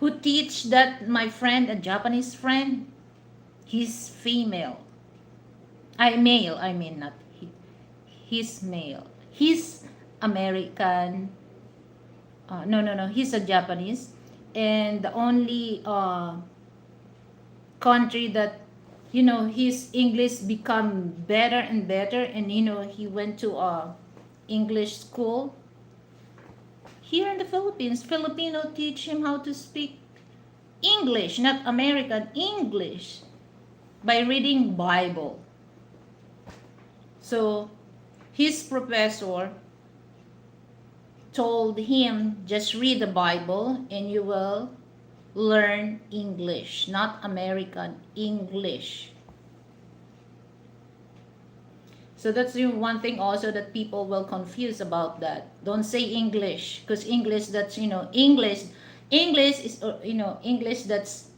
Who teach that my friend, a Japanese friend? He's female. Male, I mean not he. He's male. He's American. No, no, no. He's a Japanese. And the only country that, his English become better and better. And, he went to English school. Here in the Philippines, Filipino teach him how to speak English, not American English, by reading Bible. So his professor told him, just read the Bible and you will learn English, not American English. So that's the one thing also that people will confuse about that. Don't say English, because English, that's, English is, English, that's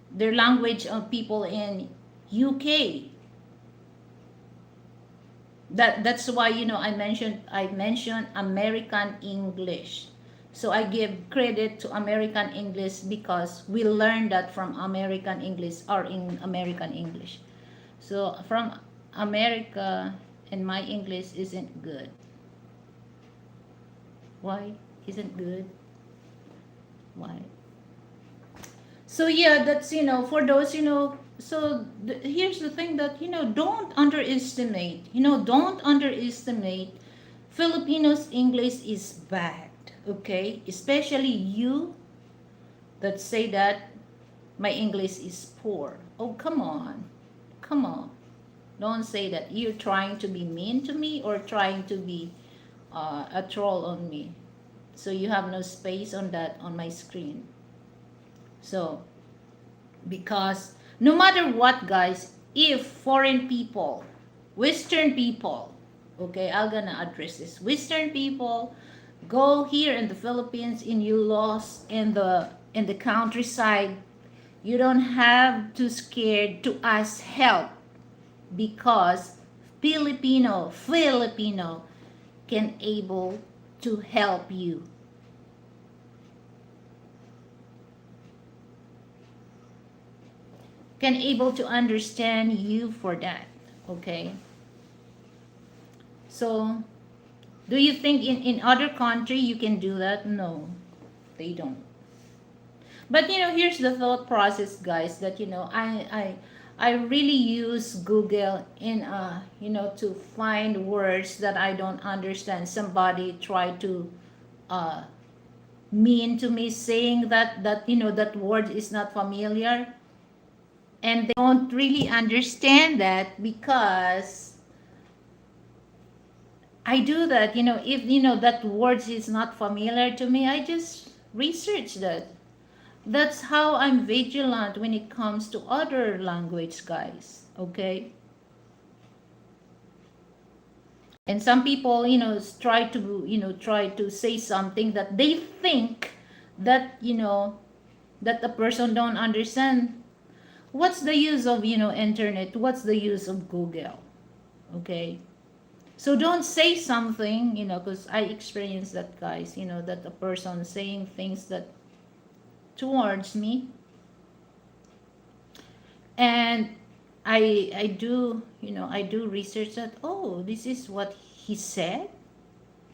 their language of people in UK. That's why, I mentioned American English. So I give credit to American English because we learned that from American English or in American English. So from America, and my English isn't good. Why isn't good? Why? So yeah, that's, for those, so here's the thing that, don't underestimate Filipinos English is bad, okay? Especially you that say that my English is poor. Oh, come on. Come on. Don't say that. You're trying to be mean to me or trying to be a troll on me. So you have no space on that on my screen. So, because no matter what, guys, if foreign people, Western people, okay, I'm gonna address this. Western people go here in the Philippines and you lost in the countryside, you don't have to scared to ask help because Filipino can able to help you. Can able to understand you for that. Okay. So do you think in other country you can do that? No, they don't. But here's the thought process, guys, that I really use Google in to find words that I don't understand. Somebody try to uh mean to me, saying that word is not familiar, and they don't really understand that because I do that. If that words is not familiar to me, I just research that. That's how I'm vigilant when it comes to other language, guys. Okay? And some people, try to say something that they think that, that the person don't understand. What's the use of, internet? What's the use of Google? Okay? So don't say something, because I experienced that, guys, that a person saying things that towards me, and I do, I do research that. Oh, this is what he said.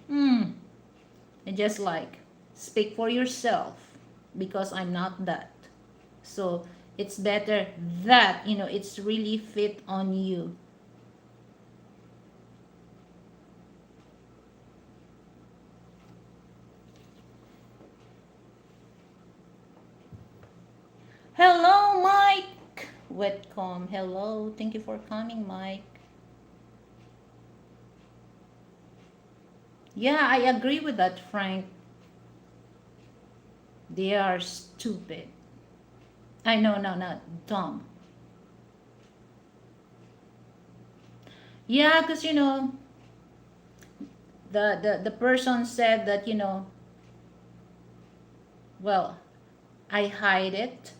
Hmm. And just like, speak for yourself, because I'm not that. So it's better that it's really fit on you. Hello, Mike. Welcome. Hello. Thank you for coming, Mike. Yeah, I agree with that, Frank. They are stupid. I know, no, not dumb. Yeah, because the person said that well, I hide it.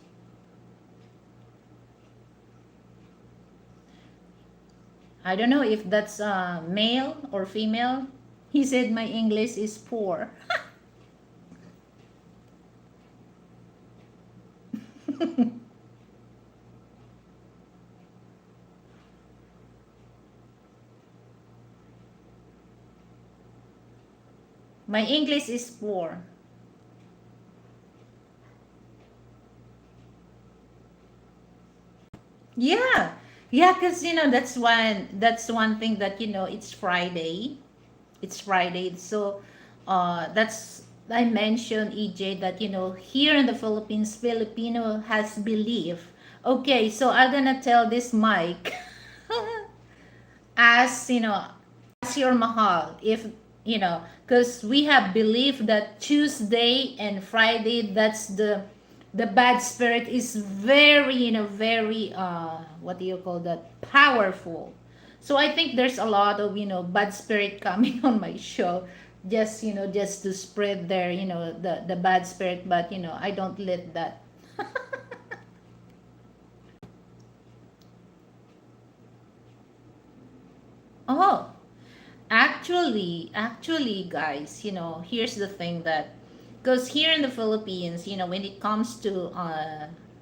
I don't know if that's male or female. He said my English is poor. My English is poor. Yeah. Yeah, because that's one thing that it's Friday. It's Friday. So that's I mentioned, EJ, that here in the Philippines, Filipino has belief. Okay, so I'm gonna tell this Mike as as your mahal, if because we have belief that Tuesday and Friday, that's the bad spirit is very very what do you call that, powerful. So I think there's a lot of bad spirit coming on my show, just to spread their the bad spirit, but I don't let that. Oh, actually, guys, here's the thing that, because here in the Philippines, when it comes to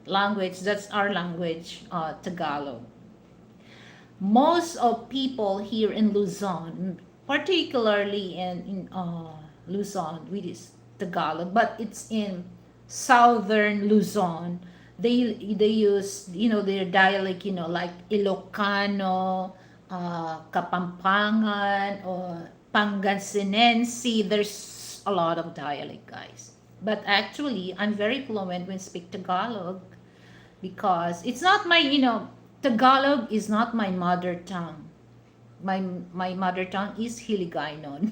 language, that's our language, Tagalog. Most of people here in Luzon, particularly in Luzon, which is Tagalog, but it's in southern Luzon. They use their dialect, like Ilocano, Kapampangan, or Pangasinense. There's a lot of dialect, guys. But actually, I'm very fluent when speak Tagalog, because it's not my, Tagalog is not my mother tongue. My mother tongue is Hiligaynon.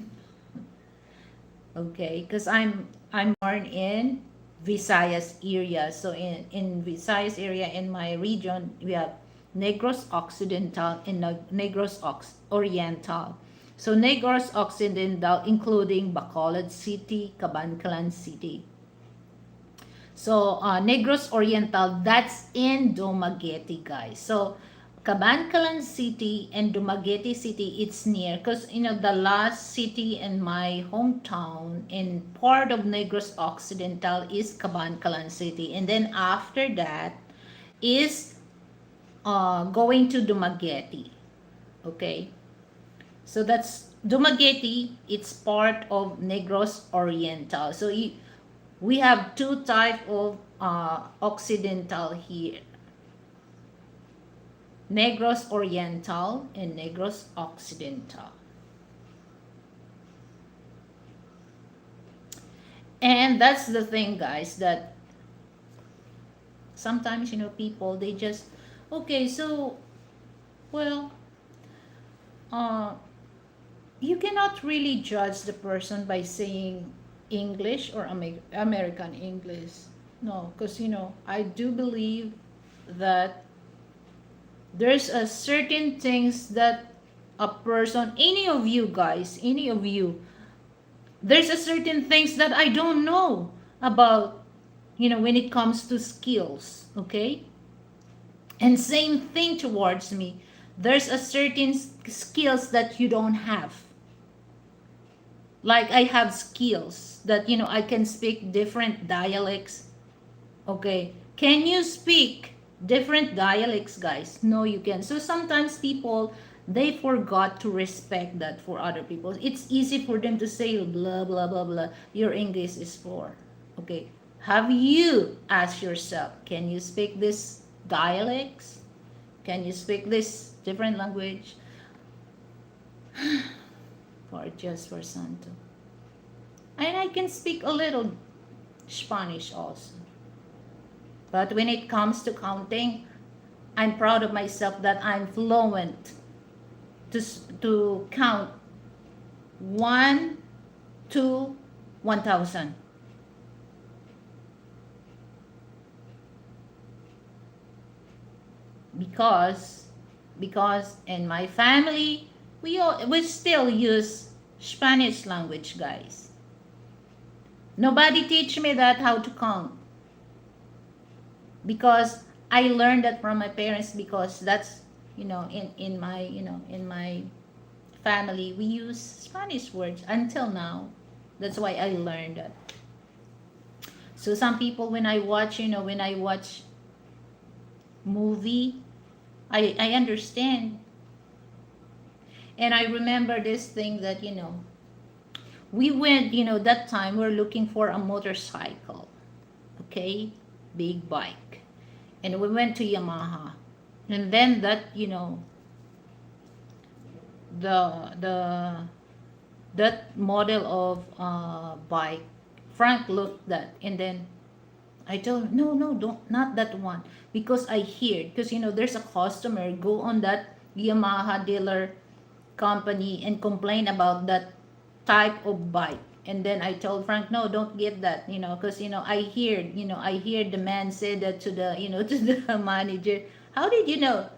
Okay, because I'm born in Visayas area. So in Visayas area, in my region, we have Negros Occidental and Negros Oriental. So Negros Occidental, including Bacolod City, Cabancalan City. So Negros Oriental, that's in Dumaguete, guys. So Cabancalan City and Dumaguete City, it's near because the last city in my hometown in part of Negros Occidental is Cabancalan City, and then after that is going to Dumaguete. Okay, so that's Dumaguete. It's part of Negros Oriental. So we have two type of Occidental here. Negros Oriental and Negros Occidental. And that's the thing, guys, that sometimes, people, they just, okay, so, well, uh, you cannot really judge the person by saying English or American English. No, because, I do believe that there's a certain things that a person, any of you guys, any of you, there's a certain things that I don't know about, when it comes to skills, okay? And same thing towards me. There's a certain skills that you don't have. Like I have skills that, I can speak different dialects. Okay. Can you speak different dialects, guys? No, you can. So sometimes people, they forgot to respect that for other people. It's easy for them to say blah blah blah blah. Your English is poor. Okay. Have you asked yourself, can you speak this dialects? Can you speak this different language? For Santo. And I can speak a little Spanish also. But when it comes to counting, I'm proud of myself that I'm fluent to count 1 to 1,000. Because in my family we still use Spanish language, guys. Nobody teach me that how to count, because I learned that from my parents, because that's in my in my family we use Spanish words until now. That's why I learned that. So some people, when I watch movie, I understand. And I remember this thing that we went, that time we're looking for a motorcycle, okay, big bike, and we went to Yamaha, and then that the that model of bike, Frank looked that, and then I told him, no, no, don't, not that one, because I hear, because there's a customer go on that Yamaha dealer company and complain about that type of bike. And then I told Frank, no, don't get that, because I hear the man say that to the to the manager. How did you know?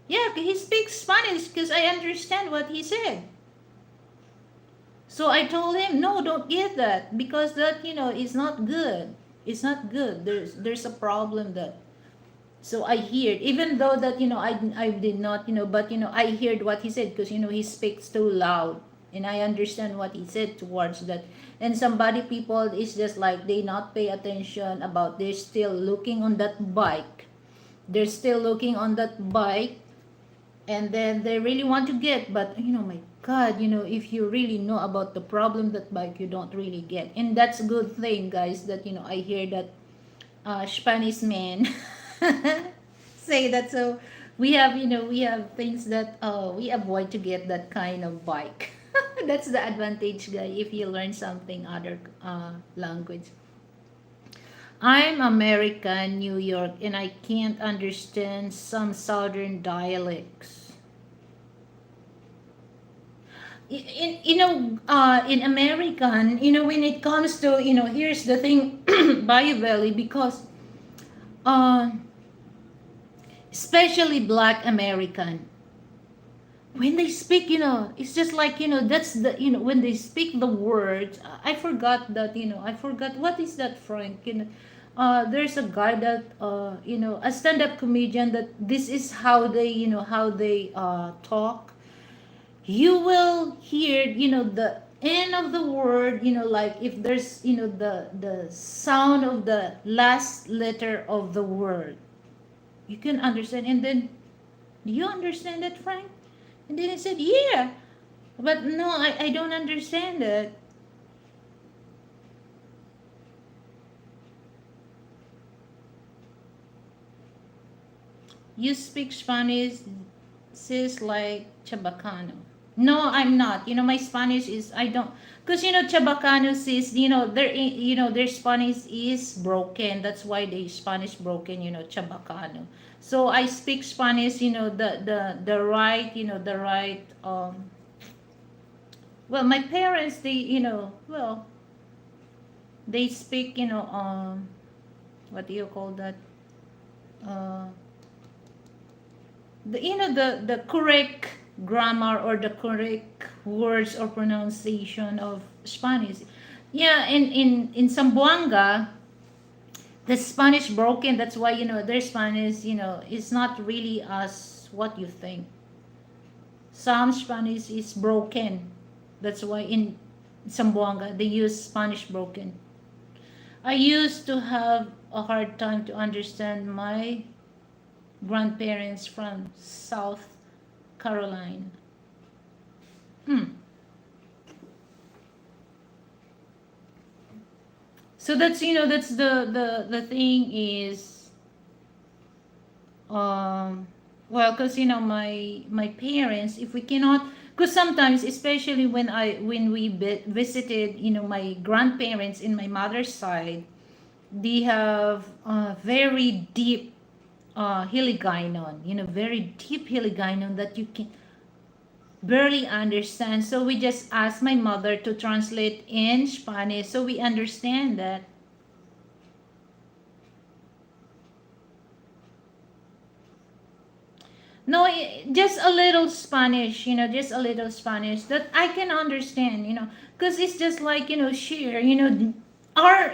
Yeah, he speaks Spanish, because I understand what he said. So I told him, no, don't get that, because that is not good. It's not good. There's a problem that. So I heard, even though that I did not but I heard what he said, because he speaks too loud, and I understand what he said towards that. And somebody people is just like they not pay attention about, they're still looking on that bike. They're still looking on that bike, and then they really want to get, but my God, if you really know about the problem that bike, you don't really get. And that's a good thing, guys, that I hear that Spanish man say that. So we have things that we avoid to get that kind of bike. That's the advantage, guy, if you learn something other language. I'm American, New York, and I can't understand some southern dialects. In American, when it comes to, here's the thing, Bayou Valley, because uh, especially Black American, when they speak, it's just like, that's the, when they speak the words, I forgot that, I forgot what is that, Frank, there's a guy that a stand-up comedian, that this is how they how they talk. You will hear the end of the word, like if there's the sound of the last letter of the word, you can understand. And then, do you understand that, Frank? And then I said, yeah, but no, I don't understand it. You speak Spanish, sis, like Chabacano. No, I'm not. My Spanish is, I don't, because Chabacano sis, their Spanish is broken. That's why they Spanish broken. Chabacano. So I speak Spanish. The right. The right. Well, my parents, they well, they speak. What do you call that? Uh, the correct grammar, or the correct words or pronunciation of Spanish. Yeah, in Zamboanga, the Spanish broken. That's why their Spanish is not really as what you think. Some Spanish is broken. That's why in Zamboanga they use Spanish broken. I used to have a hard time to understand my grandparents from South Carolina. Hmm. So that's that's the thing is, um well, because my parents, if we cannot, because sometimes, especially when we visited my grandparents in my mother's side, they have very deep Hiligaynon, very deep Hiligaynon that you can barely understand. So we just asked my mother to translate in Spanish so we understand that. No, just a little Spanish, just a little Spanish that I can understand, because it's just like, share, our,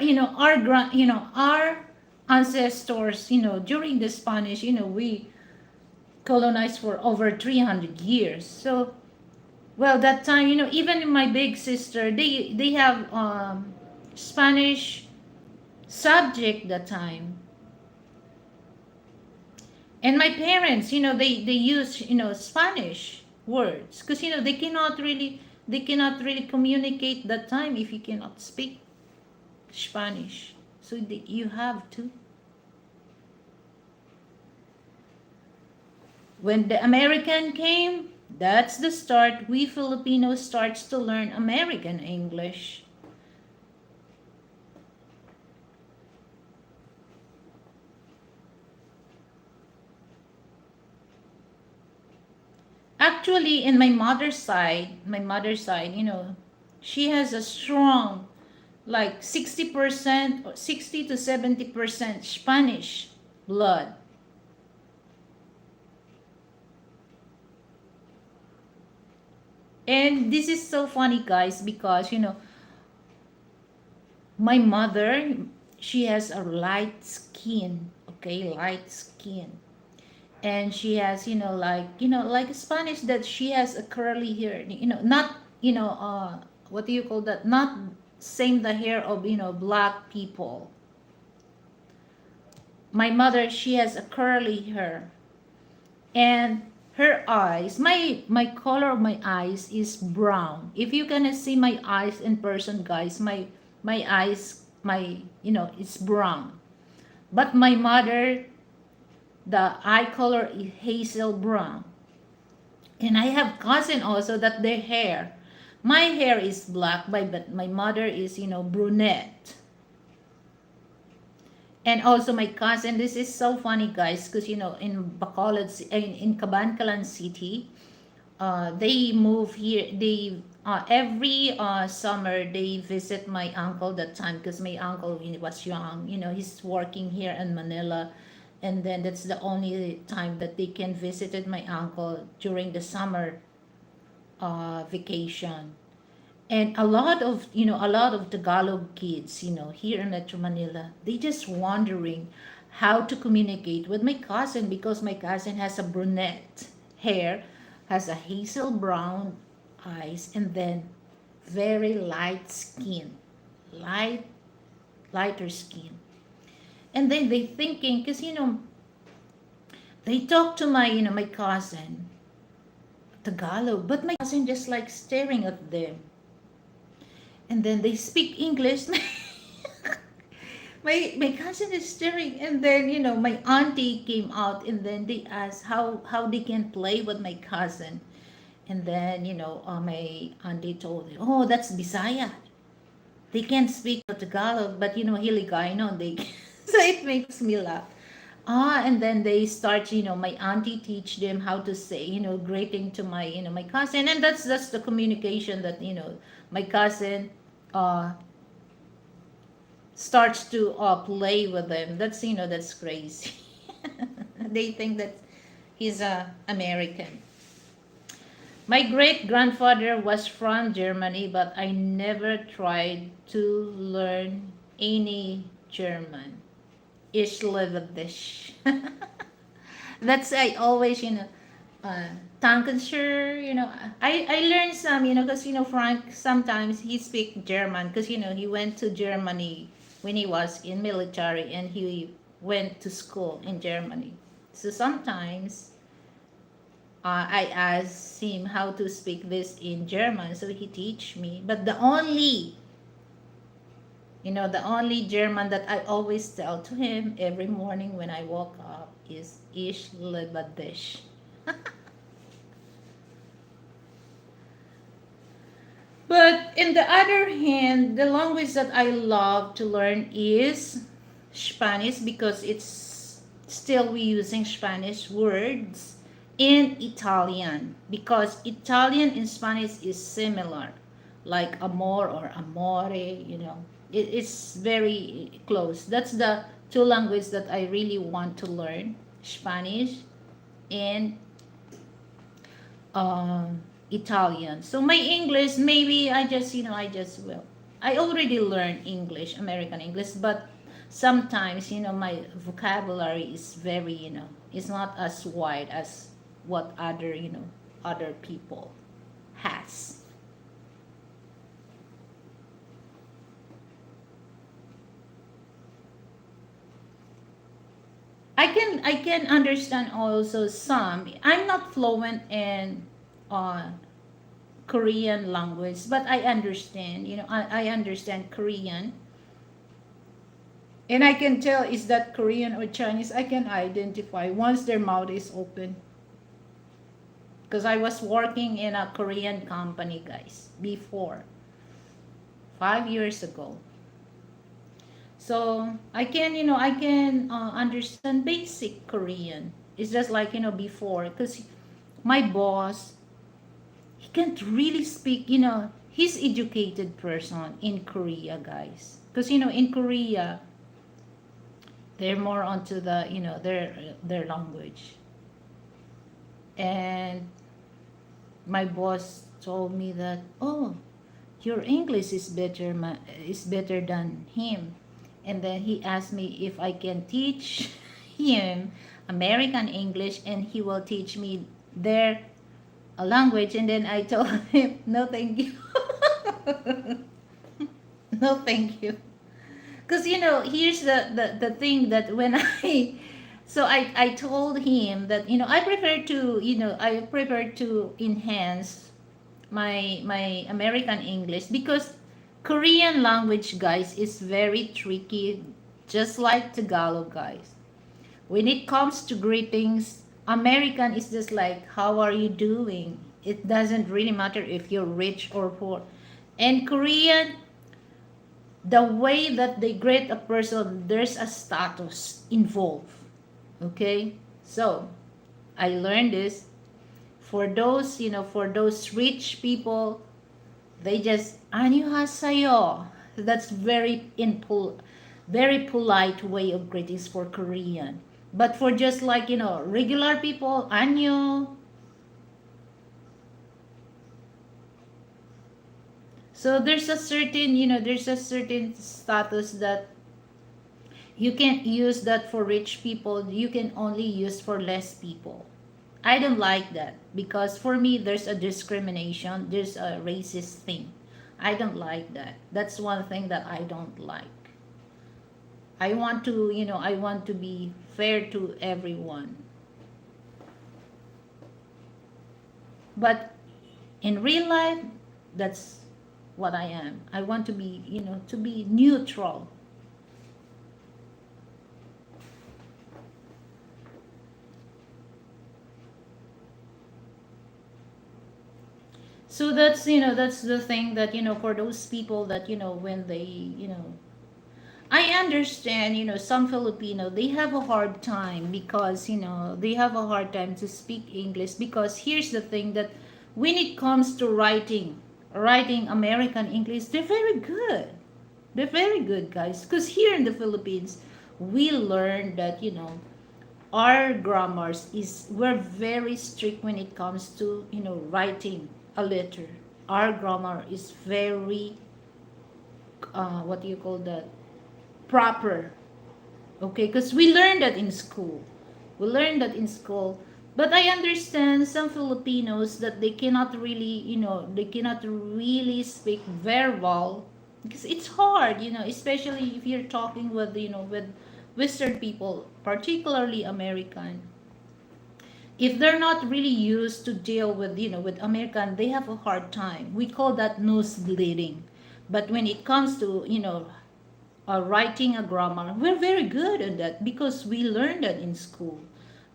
our ancestors, during the Spanish, we colonized for over 300 years. So, well, that time, even my big sister, they have Spanish subject that time. And my parents, they use, Spanish words, because they cannot really communicate that time if you cannot speak Spanish. So you have to. When the American came, that's the start. We Filipinos starts to learn American English. Actually, in my mother's side, she has a strong, like 60% or 60 to 70% Spanish blood. And this is so funny, guys, because my mother, she has a light skin, okay, light skin. And she has, like Spanish, that she has a curly hair, not, what do you call that? Not same the hair of, black people. My mother, she has a curly hair. And her eyes, my color of my eyes is brown. If you gonna see my eyes in person, guys, my eyes, it's brown. But my mother, the eye color is hazel brown. And I have cousin also that their hair, my hair is black, but my mother is, brunette. And also my cousin, this is so funny, guys, because in Bacolod, in Cabancalan City, they move here. They every summer they visit my uncle that time, because my uncle, when he was young, he's working here in Manila, and then that's the only time that they can visit my uncle during the summer vacation. And a lot of Tagalog kids, here in Metro Manila, they just wondering how to communicate with my cousin, because my cousin has a brunette hair, has a hazel brown eyes, and then very light skin, light lighter skin. And then they thinking, because they talk to my cousin Tagalog, but my cousin just like staring at them, and then they speak English. My cousin is staring, and then my auntie came out, and then they asked how they can play with my cousin. And then my auntie told them, oh, that's Bisaya, they can't speak Tagalog, but Hiligaynon they can. So it makes me laugh. And then they start, my auntie teach them how to say, greeting to my cousin, and that's the communication that my cousin uh starts to play with them. That's crazy. They think that he's a American. My great grandfather was from Germany, but I never tried to learn any German. Ich live this. That's I always Dankeschön, I learned some, because Frank sometimes he speak German, because he went to Germany when he was in military, and he went to school in Germany. So sometimes I asked him how to speak this in German, so he teach me. But the only German that I always tell to him every morning when I woke up is Ich liebe dich. But in the other hand, the language that I love to learn is Spanish, because it's still we using Spanish words, in Italian, because Italian and Spanish is similar, like amor or amore, it's very close. That's the two languages that I really want to learn, Spanish and Italian. So my English, maybe I just will. I already learned English, American English, but sometimes, my vocabulary is very, it's not as wide as what other people has. I can understand also some. I'm not fluent in uh, Korean language, but I understand. I understand Korean, and I can tell is that Korean or Chinese. I can identify once their mouth is open, because I was working in a Korean company, guys, before 5 years ago. So I can understand basic Korean. It's just like before, because my boss, he can't really speak. He's educated person in Korea, guys. Because in Korea, they're more onto the their language. And my boss told me that, oh, your English is better than him. And then he asked me if I can teach him American English, and he will teach me their language. And then I told him, no, thank you. No, thank you. Because here's the thing that when I told him that I prefer to enhance my American English, because Korean language, guys, is very tricky, just like Tagalog, guys. When it comes to greetings, American is just like, how are you doing? It doesn't really matter if you're rich or poor. And Korean, the way that they greet a person, there's a status involved. Okay? So, I learned this. For those rich people, they just 안녕하세요. That's very polite way of greetings for Korean. But for just like regular people, 안녕. So there's a certain, there's a certain status that you can't use that for rich people. You can only use for less people. I don't like that because for me there's a discrimination, there's a racist thing. I don't like that. That's one thing that I don't like. I want to be fair to everyone. But in real life, that's what I am. I want to be, to be neutral. So that's, that's the thing that, for those people that, when they, I understand, some Filipino, they have a hard time because, they have a hard time to speak English because here's the thing that when it comes to writing American English, they're very good. They're very good, guys. Because here in the Philippines, we learned that, our grammars is, we're very strict when it comes to, writing a letter. Our grammar is very, what do you call that? Proper. Okay, because we learned that in school. We learned that in school. But I understand some Filipinos that they cannot really, they cannot really speak very well because it's hard, especially if you're talking with, with Western people, particularly American. If they're not really used to deal with, with American, they have a hard time. We call that nose bleeding. But when it comes to, writing a grammar, we're very good at that because we learned that in school.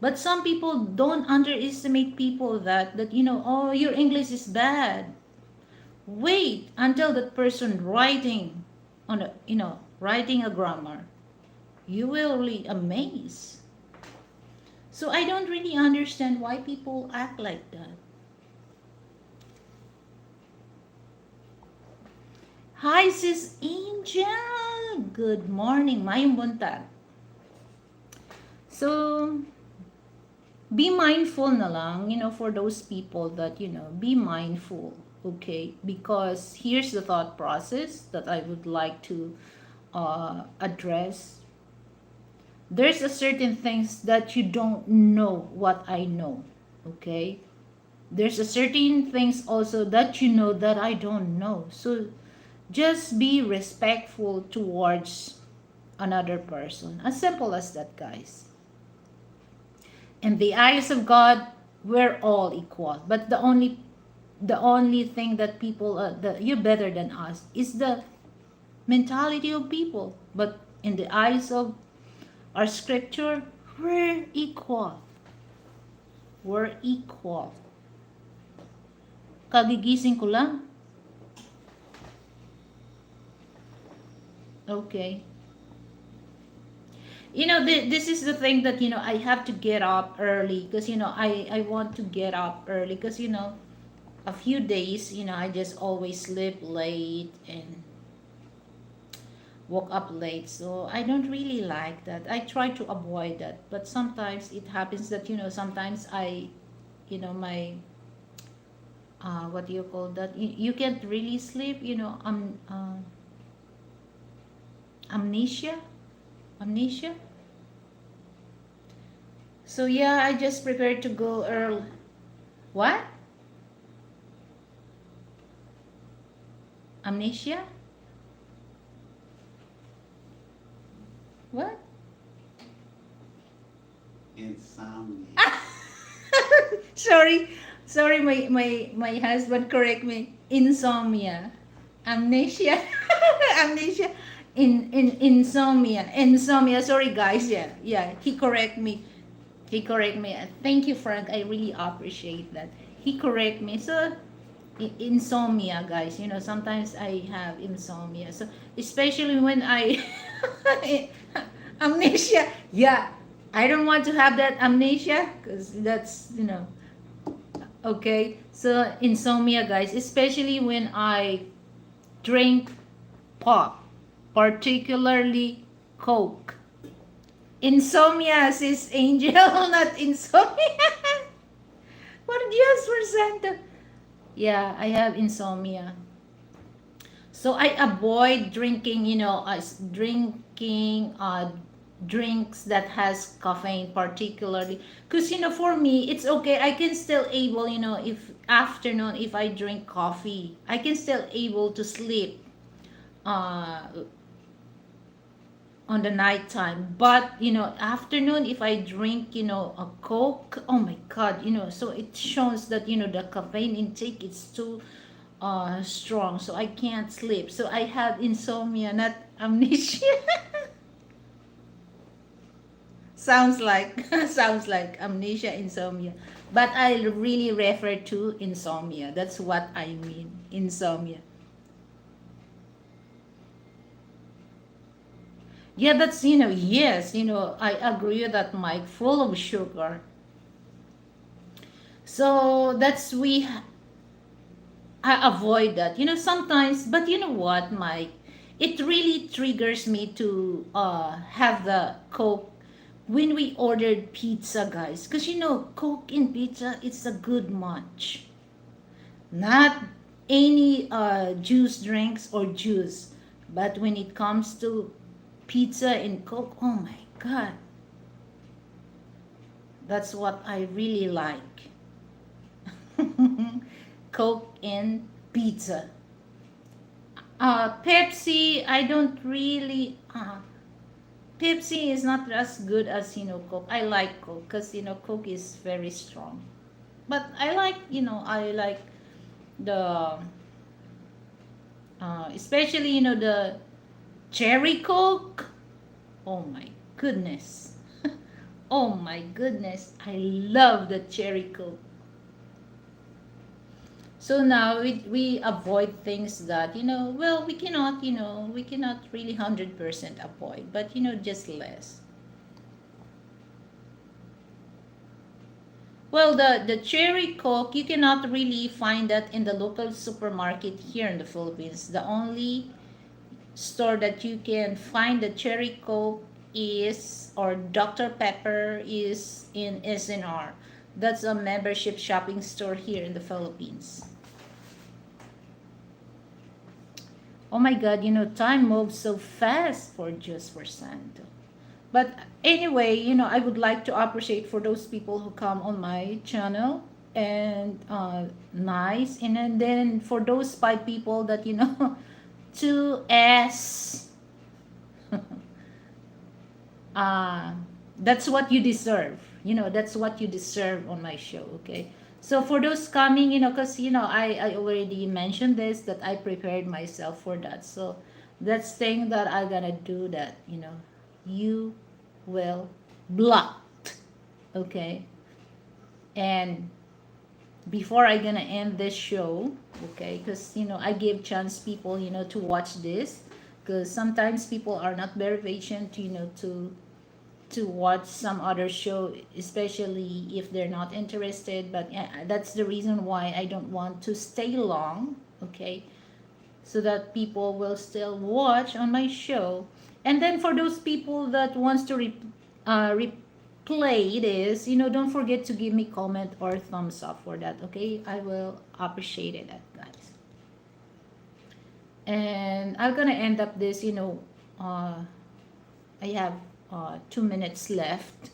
But some people don't underestimate people that oh, your English is bad. Wait until that person writing on a, writing a grammar. You will really amaze. So I don't really understand why people act like that. Hi, sis Angel. Good morning. Mayong buntag. So, be mindful na lang, for those people that, be mindful, okay? Because here's the thought process that I would like to address. There's a certain things that you don't know what I know, okay? There's a certain things also that you know that I don't know. So, just be respectful towards another person. As simple as that, guys. In the eyes of God, we're all equal. But the only thing that people that you're better than us is the mentality of people. But in the eyes of our scripture, we're equal. We're equal. Kagigising ko lang. Okay. This is the thing that I have to get up early because I want to get up early because a few days I just always sleep late and woke up late, so I don't really like that. I try to avoid that, but sometimes it happens that sometimes I my what do you call that, you can't really sleep, amnesia. Amnesia. So yeah, I just prepared to go early. What? Amnesia? What? Insomnia. Sorry. Sorry, my husband correct me. Insomnia. Amnesia. Amnesia. In insomnia. Insomnia. Sorry guys. Yeah. Yeah. He correct me. He correct me. Thank you, Frank. I really appreciate that. He correct me. So insomnia, guys. Sometimes I have insomnia. So especially when I amnesia. Yeah, I don't want to have that amnesia because that's okay. So insomnia, guys. Especially when I drink pop, particularly Coke. Insomnia, sis Angel, not insomnia. What Dios for Santa? Yeah, I have insomnia. So I avoid drinking, drinking drinks that has caffeine particularly, because for me it's okay. I can still able, if afternoon, if I drink coffee, I can still able to sleep uh on the nighttime. But afternoon, if I drink a Coke, oh my god, so it shows that the caffeine intake is too strong, so I can't sleep. So I have insomnia, not amnesia. Sounds like sounds like amnesia, insomnia. But I really refer to insomnia. That's what I mean, insomnia. Yeah, that's yes, I agree with that, Mike. Full of sugar. So that's I avoid that. Sometimes, but you know what, Mike? It really triggers me to have the Coke when we ordered pizza, guys. Because Coke in pizza, it's a good match. Not any juice drinks or juice. But when it comes to pizza and Coke, oh my God. That's what I really like. Coke and pizza. Pepsi, I don't really. Pepsi is not as good as Coke. I like Coke because Coke is very strong. But I like the especially the cherry Coke. Oh my goodness. Oh my goodness. I love the cherry Coke. So now we avoid things that well, we cannot really 100% avoid, but just less. Well, the cherry Coke, you cannot really find that in the local supermarket here in the Philippines. The only store that you can find the cherry Coke is, or Dr. Pepper is in SNR. That's a membership shopping store here in the Philippines. Oh my God, time moves so fast for just for Santo. But anyway, I would like to appreciate for those people who come on my channel and nice. And then for those 5 people that, 2S, uh, that's what you deserve. That's what you deserve on my show, okay? So for those coming, because, I already mentioned this, that I prepared myself for that. So that's thing that I'm gonna do that, you will blocked, okay? And before I gonna end this show, okay, because I give chance people to watch this, because sometimes people are not very patient to watch some other show, especially if they're not interested. But yeah, that's the reason why I don't want to stay long, okay, so that people will still watch on my show. And then for those people that wants to replay this, don't forget to give me comment or thumbs up for that, okay? I will appreciate it, guys. And I'm gonna end up this, I have 2 minutes left.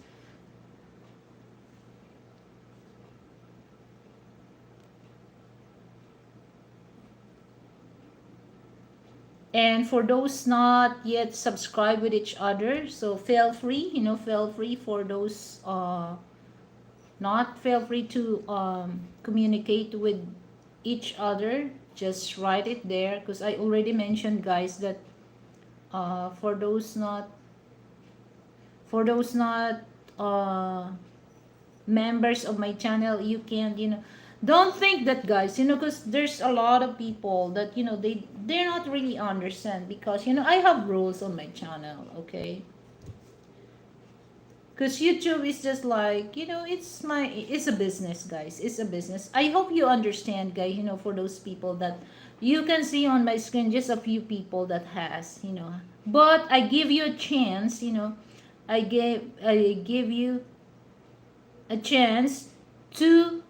And for those not yet subscribed with each other, so feel free for those not feel free to communicate with each other. Just write it there, because I already mentioned, guys, that for those not uh, members of my channel, you can don't think that, guys, because there's a lot of people that they're not really understand, because I have rules on my channel, okay? Because YouTube is just like, it's a business, guys. It's a business. I hope you understand, guys, for those people that you can see on my screen, just a few people that has, but I give you a chance, I give you a chance to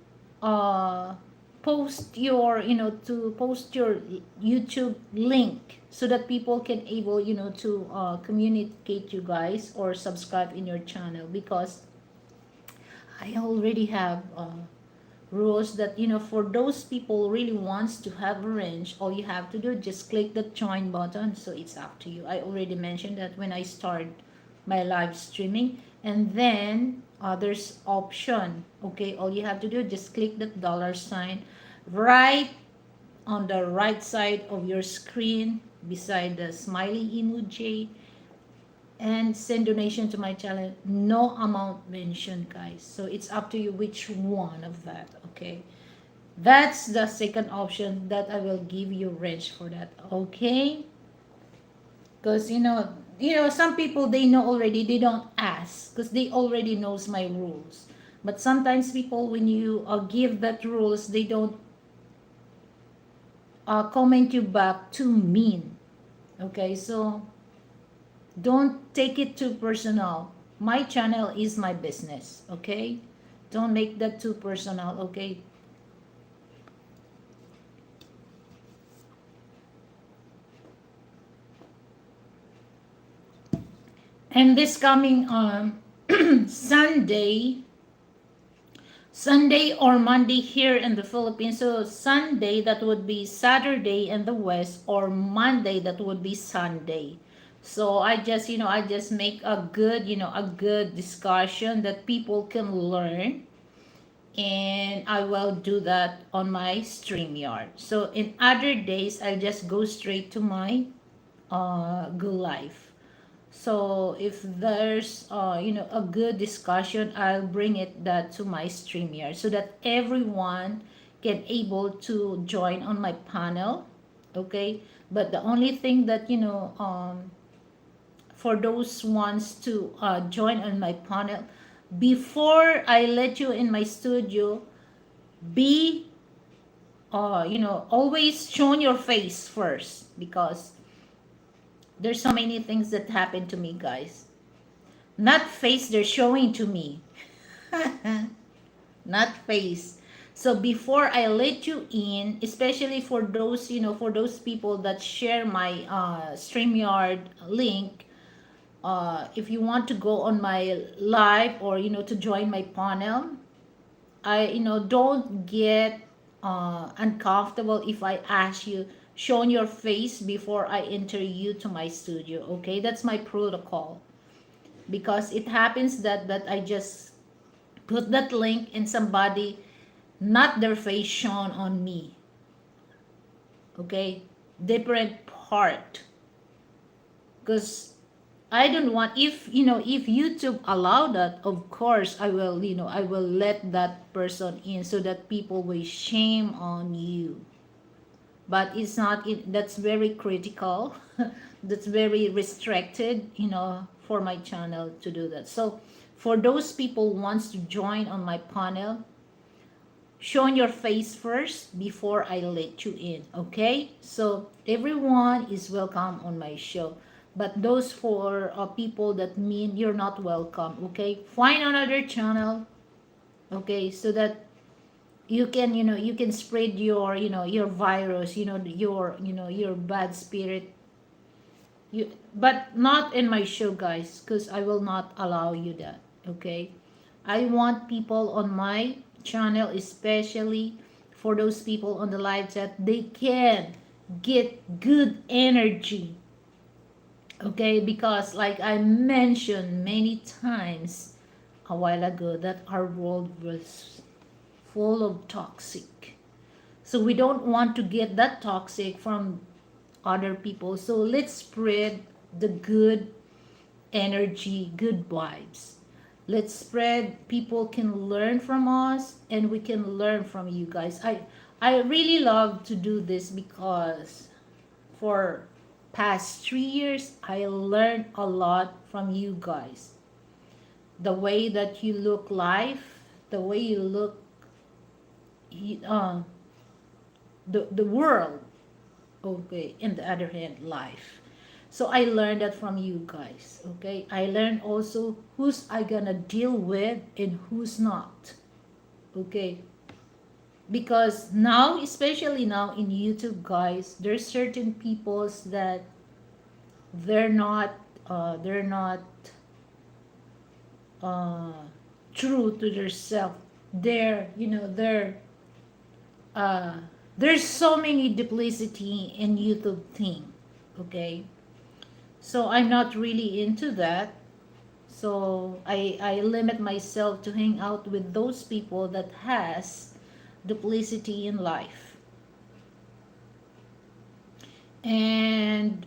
uh, post your, to post your YouTube link so that people can able, to communicate you guys or subscribe in your channel, because I already have rules that, for those people really wants to have a range, all you have to do just click the join button. So it's up to you. I already mentioned that when I start my live streaming. And then there's option, okay, all you have to do just click the dollar sign right on the right side of your screen beside the smiley emoji, and send donation to my channel. No amount mentioned, guys, so it's up to you which one of that. Okay, that's the second option that I will give you range for that. Okay, because some people, they know already, they don't ask because they already knows my rules. But sometimes people, when you give that rules, they don't comment you back too mean. Okay, so don't take it too personal. My channel is my business. Okay, don't make that too personal. Okay, and this coming Sunday, Sunday or Monday here in the Philippines. So Sunday, that would be Saturday in the West, or Monday, that would be Sunday. So I just make a good, a good discussion that people can learn, and I will do that on my StreamYard. So in other days, I'll just go straight to my Go Live. So if there's a good discussion, I'll bring it that to my StreamYard so that everyone can able to join on my panel. Okay, but the only thing that for those ones to join on my panel, before I let you in my studio, be always shown your face first, because there's so many things that happen to me, guys. Not face they're showing to me. Not face. So before I let you in, especially for those, for those people that share my StreamYard link, if you want to go on my live, or to join my panel, I don't get uncomfortable if I ask you show your face before I enter you to my studio. Okay, that's my protocol, because it happens that I just put that link and somebody not their face shown on me. Okay, different part, because I don't want, if YouTube allow that, of course I will, I will let that person in so that people will shame on you. But it's not that's very critical. That's very restricted, for my channel to do that. So for those people who wants to join on my panel, show your face first before I let you in. Okay, so everyone is welcome on my show, but those for people that mean you're not welcome, okay, find another channel. Okay, so that you can, you can spread your, your virus, your bad spirit, but not in my show, guys, because I will not allow you that. Okay, I want people on my channel, especially for those people on the live chat, they can get good energy. Okay, because like I mentioned many times a while ago, that our world was full of toxic. So we don't want to get that toxic from other people. So let's spread the good energy, good vibes. Let's spread, people can learn from us and we can learn from you guys. I really love to do this, because for past 3 years I learned a lot from you guys. The way that you look life, the way you look uh, the world. Okay, in the other hand, life. So I learned that from you guys. Okay, I learned also who's I gonna deal with and who's not. Okay, Because now, especially now in YouTube, guys, there's certain peoples that they're not they're not uh, true to their self. They're uh, there's so many duplicity in YouTube thing. Okay, so I'm not really into that. So I limit myself to hang out with those people that has duplicity in life. And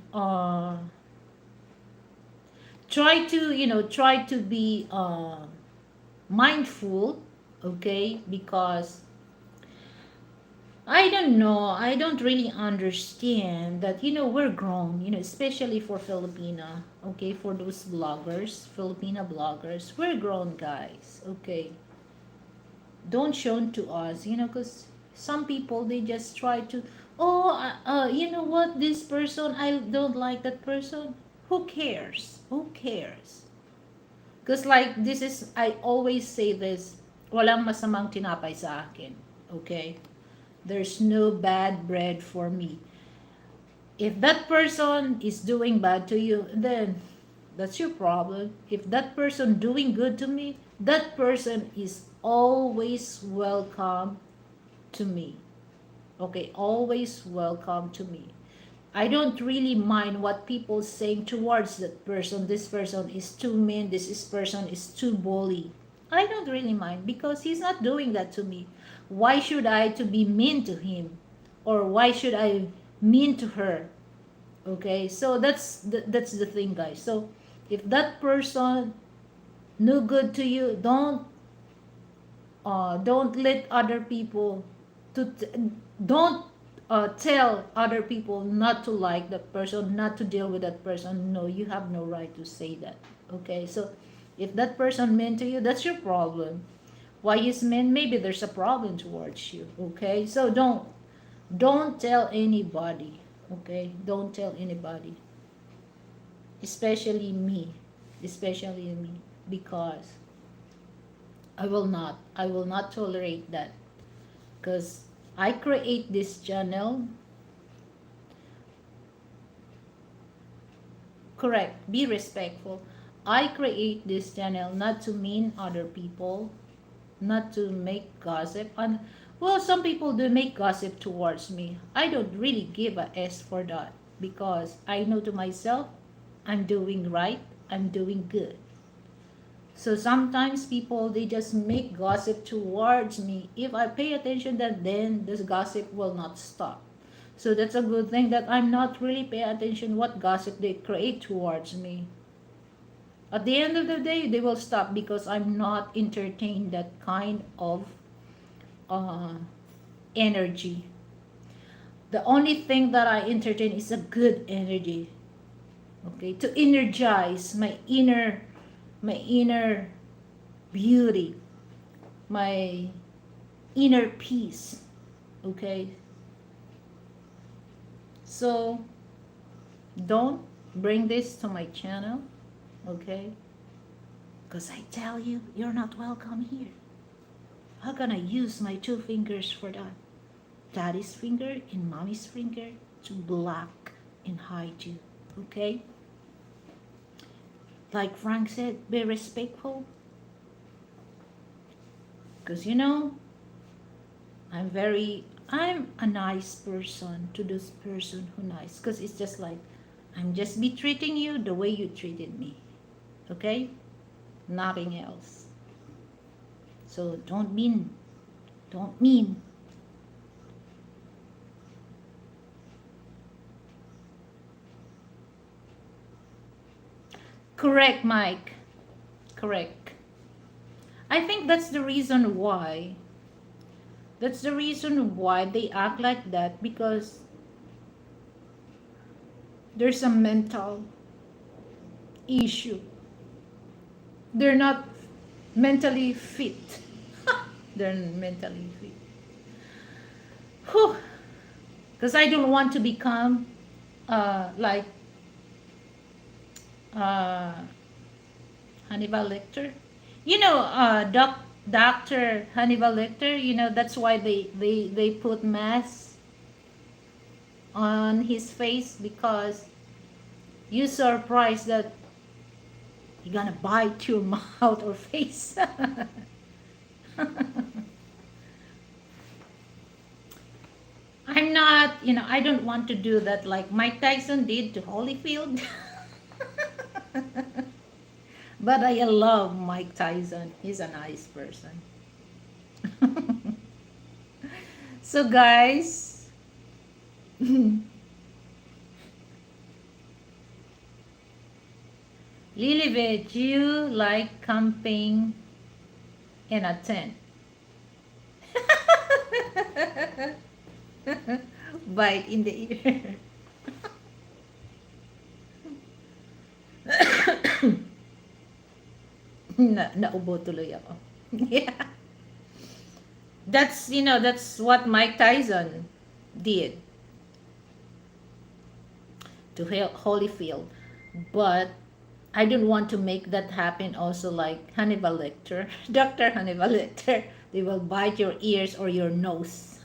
try to be mindful. Okay, because I don't know, I don't really understand that, we're grown, especially for Filipina. Okay, for those bloggers, Filipina bloggers, we're grown guys. Okay, don't show to us, because some people, they just try to, oh, you know what, this person, I don't like that person. Who cares? Who cares? Because like, this is, I always say this, walang masamang tinapay sa akin. Okay, there's no bad bread for me. If that person is doing bad to you, then that's your problem. If that person doing good to me, that person is always welcome to me. Okay, always welcome to me. I don't really mind what people saying towards that person. This person is too mean. Person is too bully. I don't really mind because he's not doing that to me. Why should I to be mean to him, or why should I mean to her? Okay, so that's the thing, guys. So if that person no good to you, don't let other people to don't tell other people not to like that person, not to deal with that person. No, you have no right to say that. Okay, so if that person meant to you, that's your problem. Why is mean? Maybe there's a problem towards you. Okay, so don't tell anybody. Okay, don't tell anybody, especially me, because I will not tolerate that. Because I create this channel. Correct, be respectful. I create this channel not to mean other people, not to make gossip. And well, some people do make gossip towards me. I don't really give a s for that, because I know to myself, I'm doing right, I'm doing good. So sometimes people, they just make gossip towards me. If I pay attention, then this gossip will not stop. So that's a good thing that I'm not really pay attention what gossip they create towards me. At the end of the day, they will stop because I'm not entertain that kind of uh, energy. The only thing that I entertain is a good energy. Okay, to energize my inner beauty, my inner peace. Okay, so don't bring this to my channel. Okay, because I tell you, you're not welcome here. I'm gonna use my two fingers for that, daddy's finger and mommy's finger, to block and hide you. Okay, like Frank said, be respectful. Because I'm a nice person to this person who nice. Because it's just like, I'm just be treating you the way you treated me. Okay? Nothing else. So don't mean. Don't mean. Correct, Mike. Correct. I think that's the reason why. That's the reason why they act like that, because there's a mental issue. They're not mentally fit. They're mentally fit. Whew. Because I don't want to become like uh, Hannibal Lecter. Doc Dr. Hannibal Lecter, that's why they put masks on his face, because you surprised that you're gonna bite your mouth or face. I'm not, I don't want to do that like Mike Tyson did to Holyfield. But I love Mike Tyson. He's a nice person. So, guys, Liliveth, you like camping in a tent. Bite in the ear. Naubo tuloy ako. Yeah. That's what Mike Tyson did to Holyfield. But I don't want to make that happen also like Hannibal Lecter. Dr. Hannibal Lecter. They will bite your ears or your nose.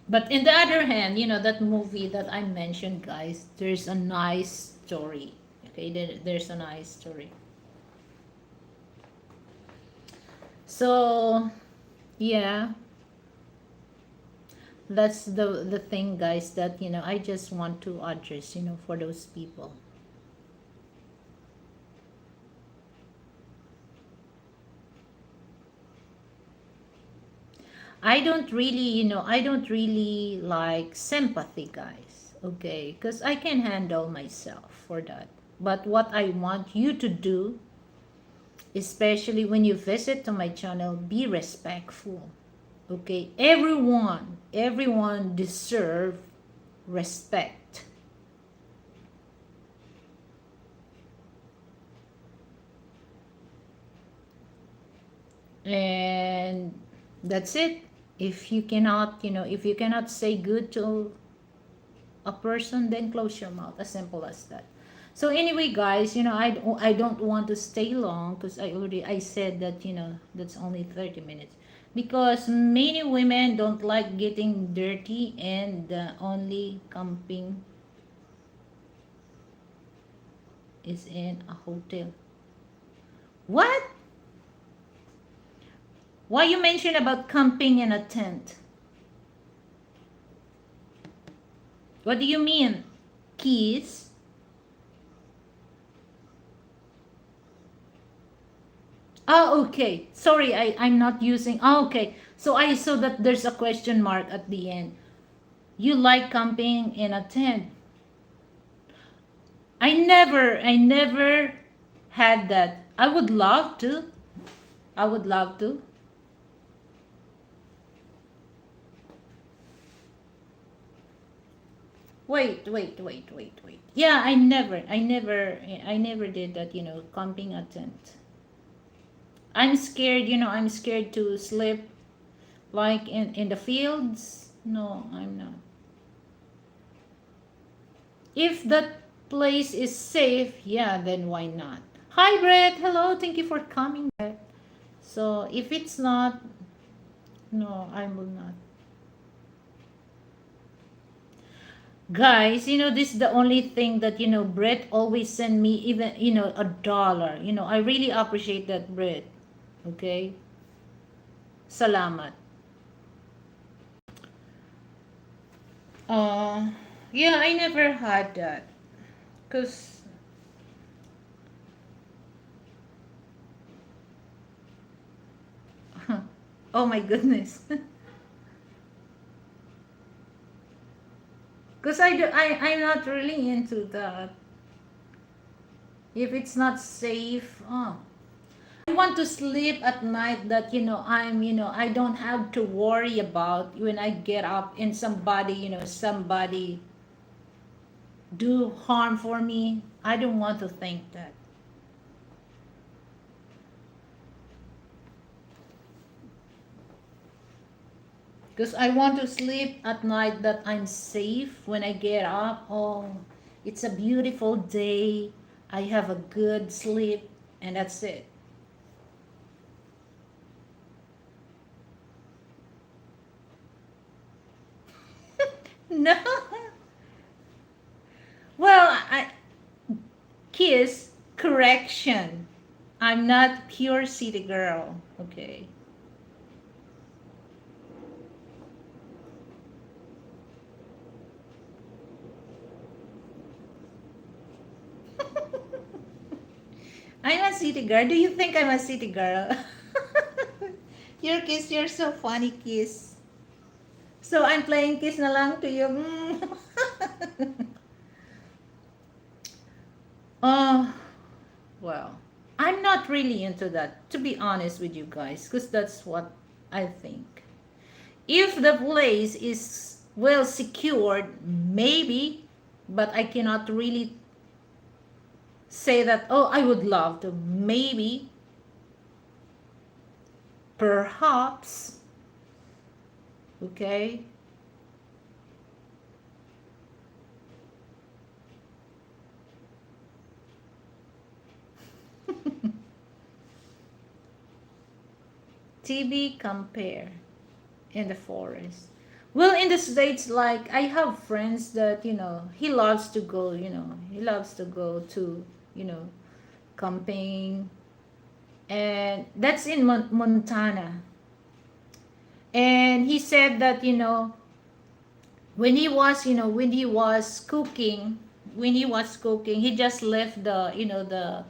But in the other hand, that movie that I mentioned, guys, there's a nice story. Okay, there's a nice story. So, yeah, that's the thing, guys, that I just want to address, for those people. I don't really like sympathy, guys. Okay, because I can handle myself for that. But what I want you to do, especially when you visit to my channel, be respectful. Okay, everyone deserve respect. And that's it. If you cannot say good to a person, then close your mouth. As simple as that. So anyway, guys, I don't want to stay long, because I said that that's only 30 minutes, because many women don't like getting dirty, and only camping is in a hotel. What? Why you mention about camping in a tent? What do you mean? Keys? Oh, okay. Sorry, I'm not using. Oh, okay. So I saw that there's a question mark at the end. You like camping in a tent? I never had that. I would love to. I would love to. Wait. Yeah, I never did that, camping a tent. I'm scared to sleep like in the fields. No, I'm not. If that place is safe, yeah, then why not? Hi, Brett. Hello. Thank you for coming, Brett. So if it's not, no, I will not. Guys, this is the only thing that, Brett always send me, even, $1. I really appreciate that, Brett. Okay? Salamat. Uh, yeah, I never had that. Because, oh my goodness. Because I'm not really into that. If it's not safe, I want to sleep at night that, I don't have to worry about when I get up and somebody do harm for me. I don't want to think that. Because I want to sleep at night that I'm safe when I get up. Oh, It's a beautiful day. I have a good sleep, and that's it. No. Well, kiss, correction. I'm not pure city girl. Okay. I'm a city girl. Do you think I'm a city girl? Your kiss, you're so funny, kiss. So I'm playing kiss na lang to you. Oh, well, I'm not really into that, to be honest with you guys, because that's what I think. If the place is well secured, maybe, but I cannot really say that, oh, I would love to. Maybe, perhaps, okay? TB compare in the forest. Well, in the States, like, I have friends that, he loves to go, he loves to go to, you know, camping. And that's in Montana. And he said that, when he was cooking, he just left the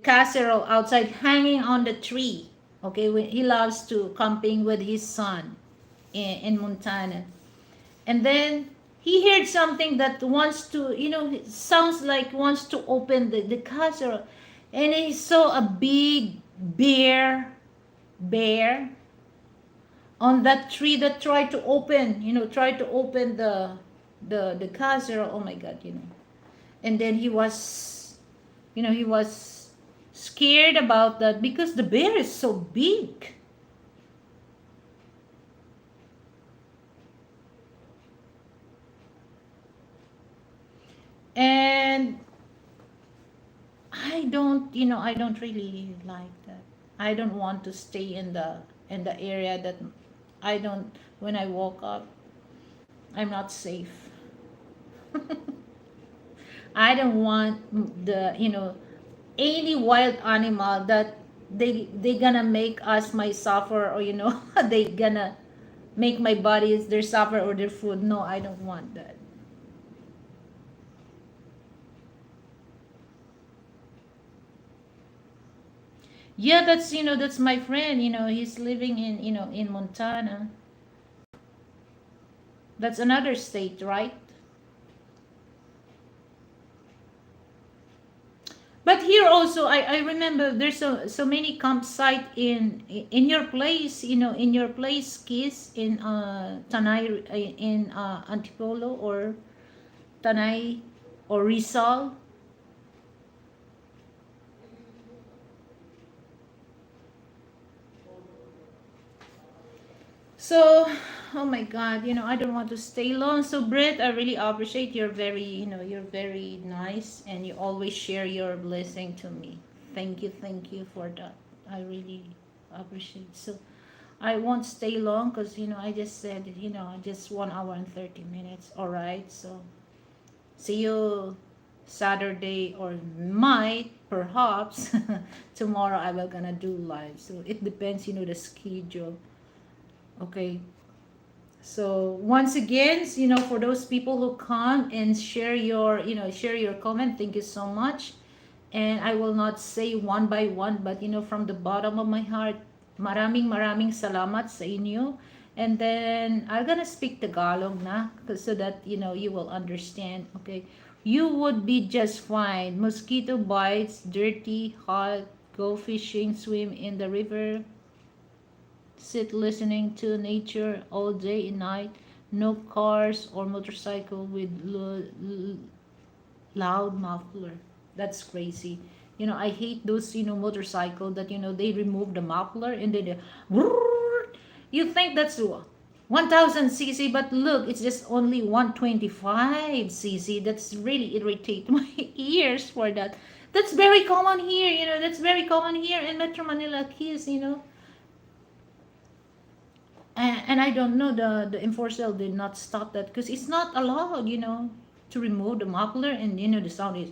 casserole outside hanging on the tree. Okay, he loves to camping with his son in Montana. And then he heard something that wants to, it sounds like wants to open the casserole. And he saw a big bear on that tree that tried to open the casserole. Oh my God, And then he was scared about that because the bear is so big. And I don't really like that. I don't want to stay in the area that I don't when I woke up, I'm not safe. I don't want any wild animal that they gonna make us my suffer, or they gonna make my body their suffer or their food. No, I don't want that. Yeah, that's my friend. He's living in Montana. That's another state, right? But here also, I remember there's so many campsite in your place, in your place, Kiss, in Tanay, in Antipolo, or Tanay, or Rizal. So, oh my God, I don't want to stay long. So, Britt, I really appreciate you're very nice, and you always share your blessing to me. Thank you for that. I really appreciate. So, I won't stay long because I just said just 1 hour and 30 minutes. All right. So, see you Saturday, or might perhaps tomorrow I will gonna do live. So it depends, the schedule. Okay. So once again, for those people who come and share your comment, thank you so much. And I will not say one by one, but from the bottom of my heart, maraming salamat sa inyo. And then I'm gonna speak Tagalog na, so that you will understand. Okay, you would be just fine. Mosquito bites, dirty, hot. Go fishing, swim in the river, sit listening to nature all day and night. No cars or motorcycle with loud muffler. That's crazy. I hate those motorcycle that they remove the muffler and then they, you think that's 1000 cc, but look, it's just only 125 cc. That's really irritate my ears for that. That's very common here, that's very common here in Metro Manila, Keys. And I don't know, the enforcer did not stop that because it's not allowed, to remove the muffler, and the sound is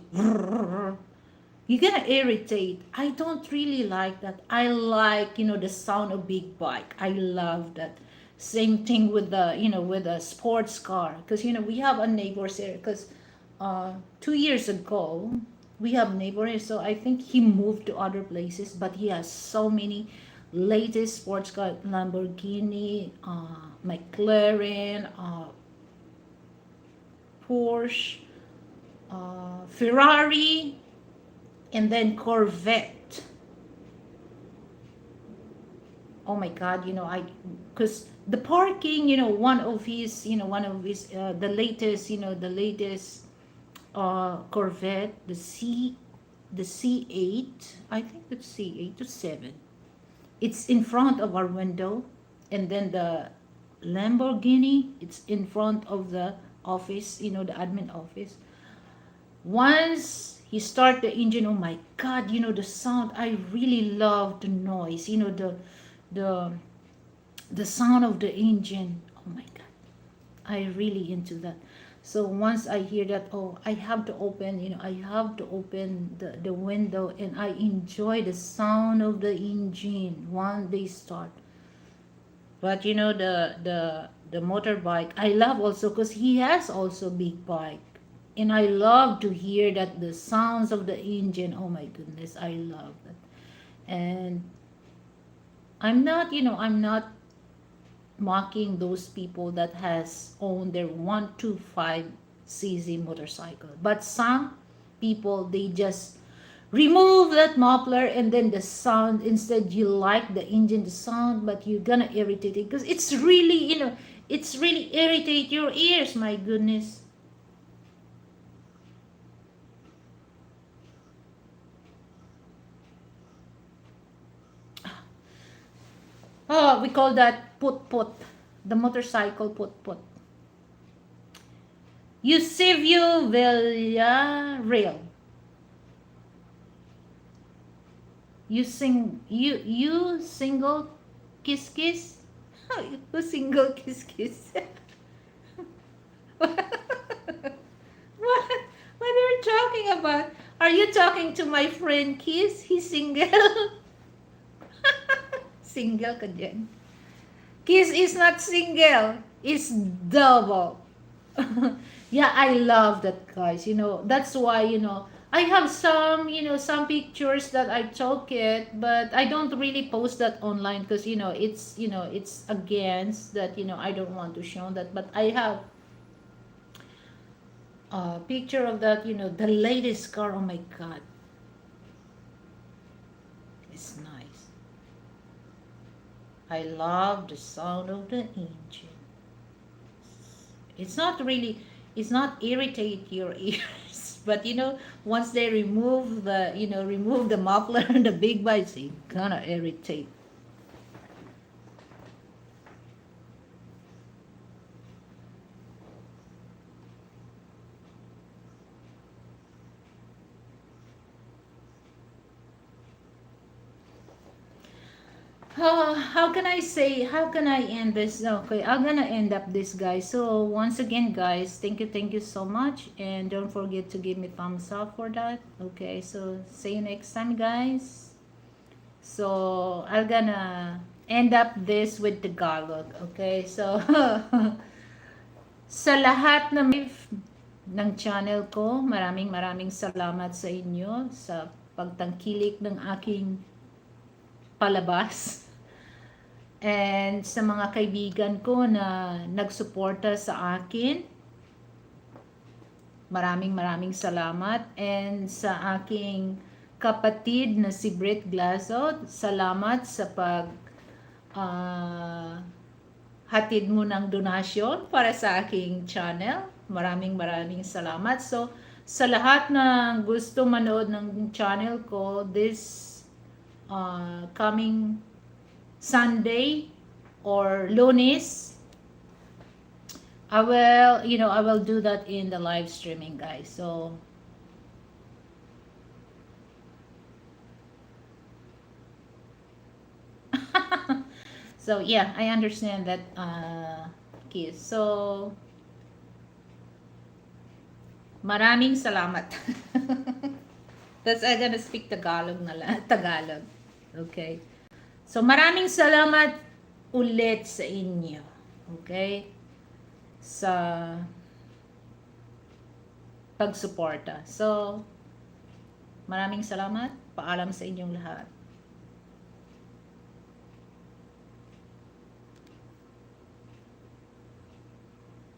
you're gonna irritate. I don't really like that. I like, the sound of big bike. I love that. Same thing with the sports car, because we have a neighbors here, because 2 years ago we have neighbor here, so I think he moved to other places, but he has so many latest sports car: Lamborghini, McLaren, Porsche, Ferrari, and then Corvette. Oh my God, I because the parking, one of his the latest Corvette, the C8, I think that's C8 to 7. It's in front of our window, and then the Lamborghini, it's in front of the office, the admin office. Once he start the engine, oh my God, the sound. I really love the noise, the the sound of the engine. Oh my God, I really into that. So once I hear that, oh, I have to open, the window, and I enjoy the sound of the engine once they start. But the motorbike, I love also, because he has also big bike, and I love to hear that the sounds of the engine. Oh my goodness, I love that. And I'm not mocking those people that has owned their 125 cc motorcycle, but some people, they just remove that muffler, and then the sound, instead you like the engine, the sound, but you're gonna irritate it, because it's really irritate your ears. My goodness. Oh, we call that put put, the motorcycle put put. Eusebio Villarreal. You single kiss kiss? You single kiss kiss? What? What are you talking about? Are you talking to my friend Kiss? He's single. Single ka dyan. Kiss is not single. It's double. Yeah, I love that, guys. That's why, I have some pictures that I took it, but I don't really post that online, because, it's against that, I don't want to show that. But I have a picture of that, the latest car. Oh my God. It's nice. I love the sound of the engine. It's not irritate your ears, but once they remove the muffler and the big bites, it's gonna irritate. How can I end this? Okay, I'm gonna end up this, guys. So once again, guys, thank you so much, and don't forget to give me thumbs up for that. Okay, so see you next time, guys. So I'm gonna end up this with Tagalog. Okay, so sa lahat ng channel ko, maraming maraming salamat sa inyo sa pagtangkilik ng aking palabas. And sa mga kaibigan ko na nagsuporta sa akin, maraming maraming salamat. And sa aking kapatid na si Brit Glaso, salamat sa hatid mo ng donasyon para sa aking channel. Maraming maraming salamat. So, sa lahat ng gusto manood ng channel ko, this coming Sunday or Lunes, I will do that in the live streaming, guys. So, so yeah, I understand that, Kiss. So, maraming salamat. That's I'm gonna speak Tagalog na lang. Tagalog. Okay. So, maraming salamat ulit sa inyo. Okay? Sa pagsuporta. So, maraming salamat. Paalam sa inyong lahat.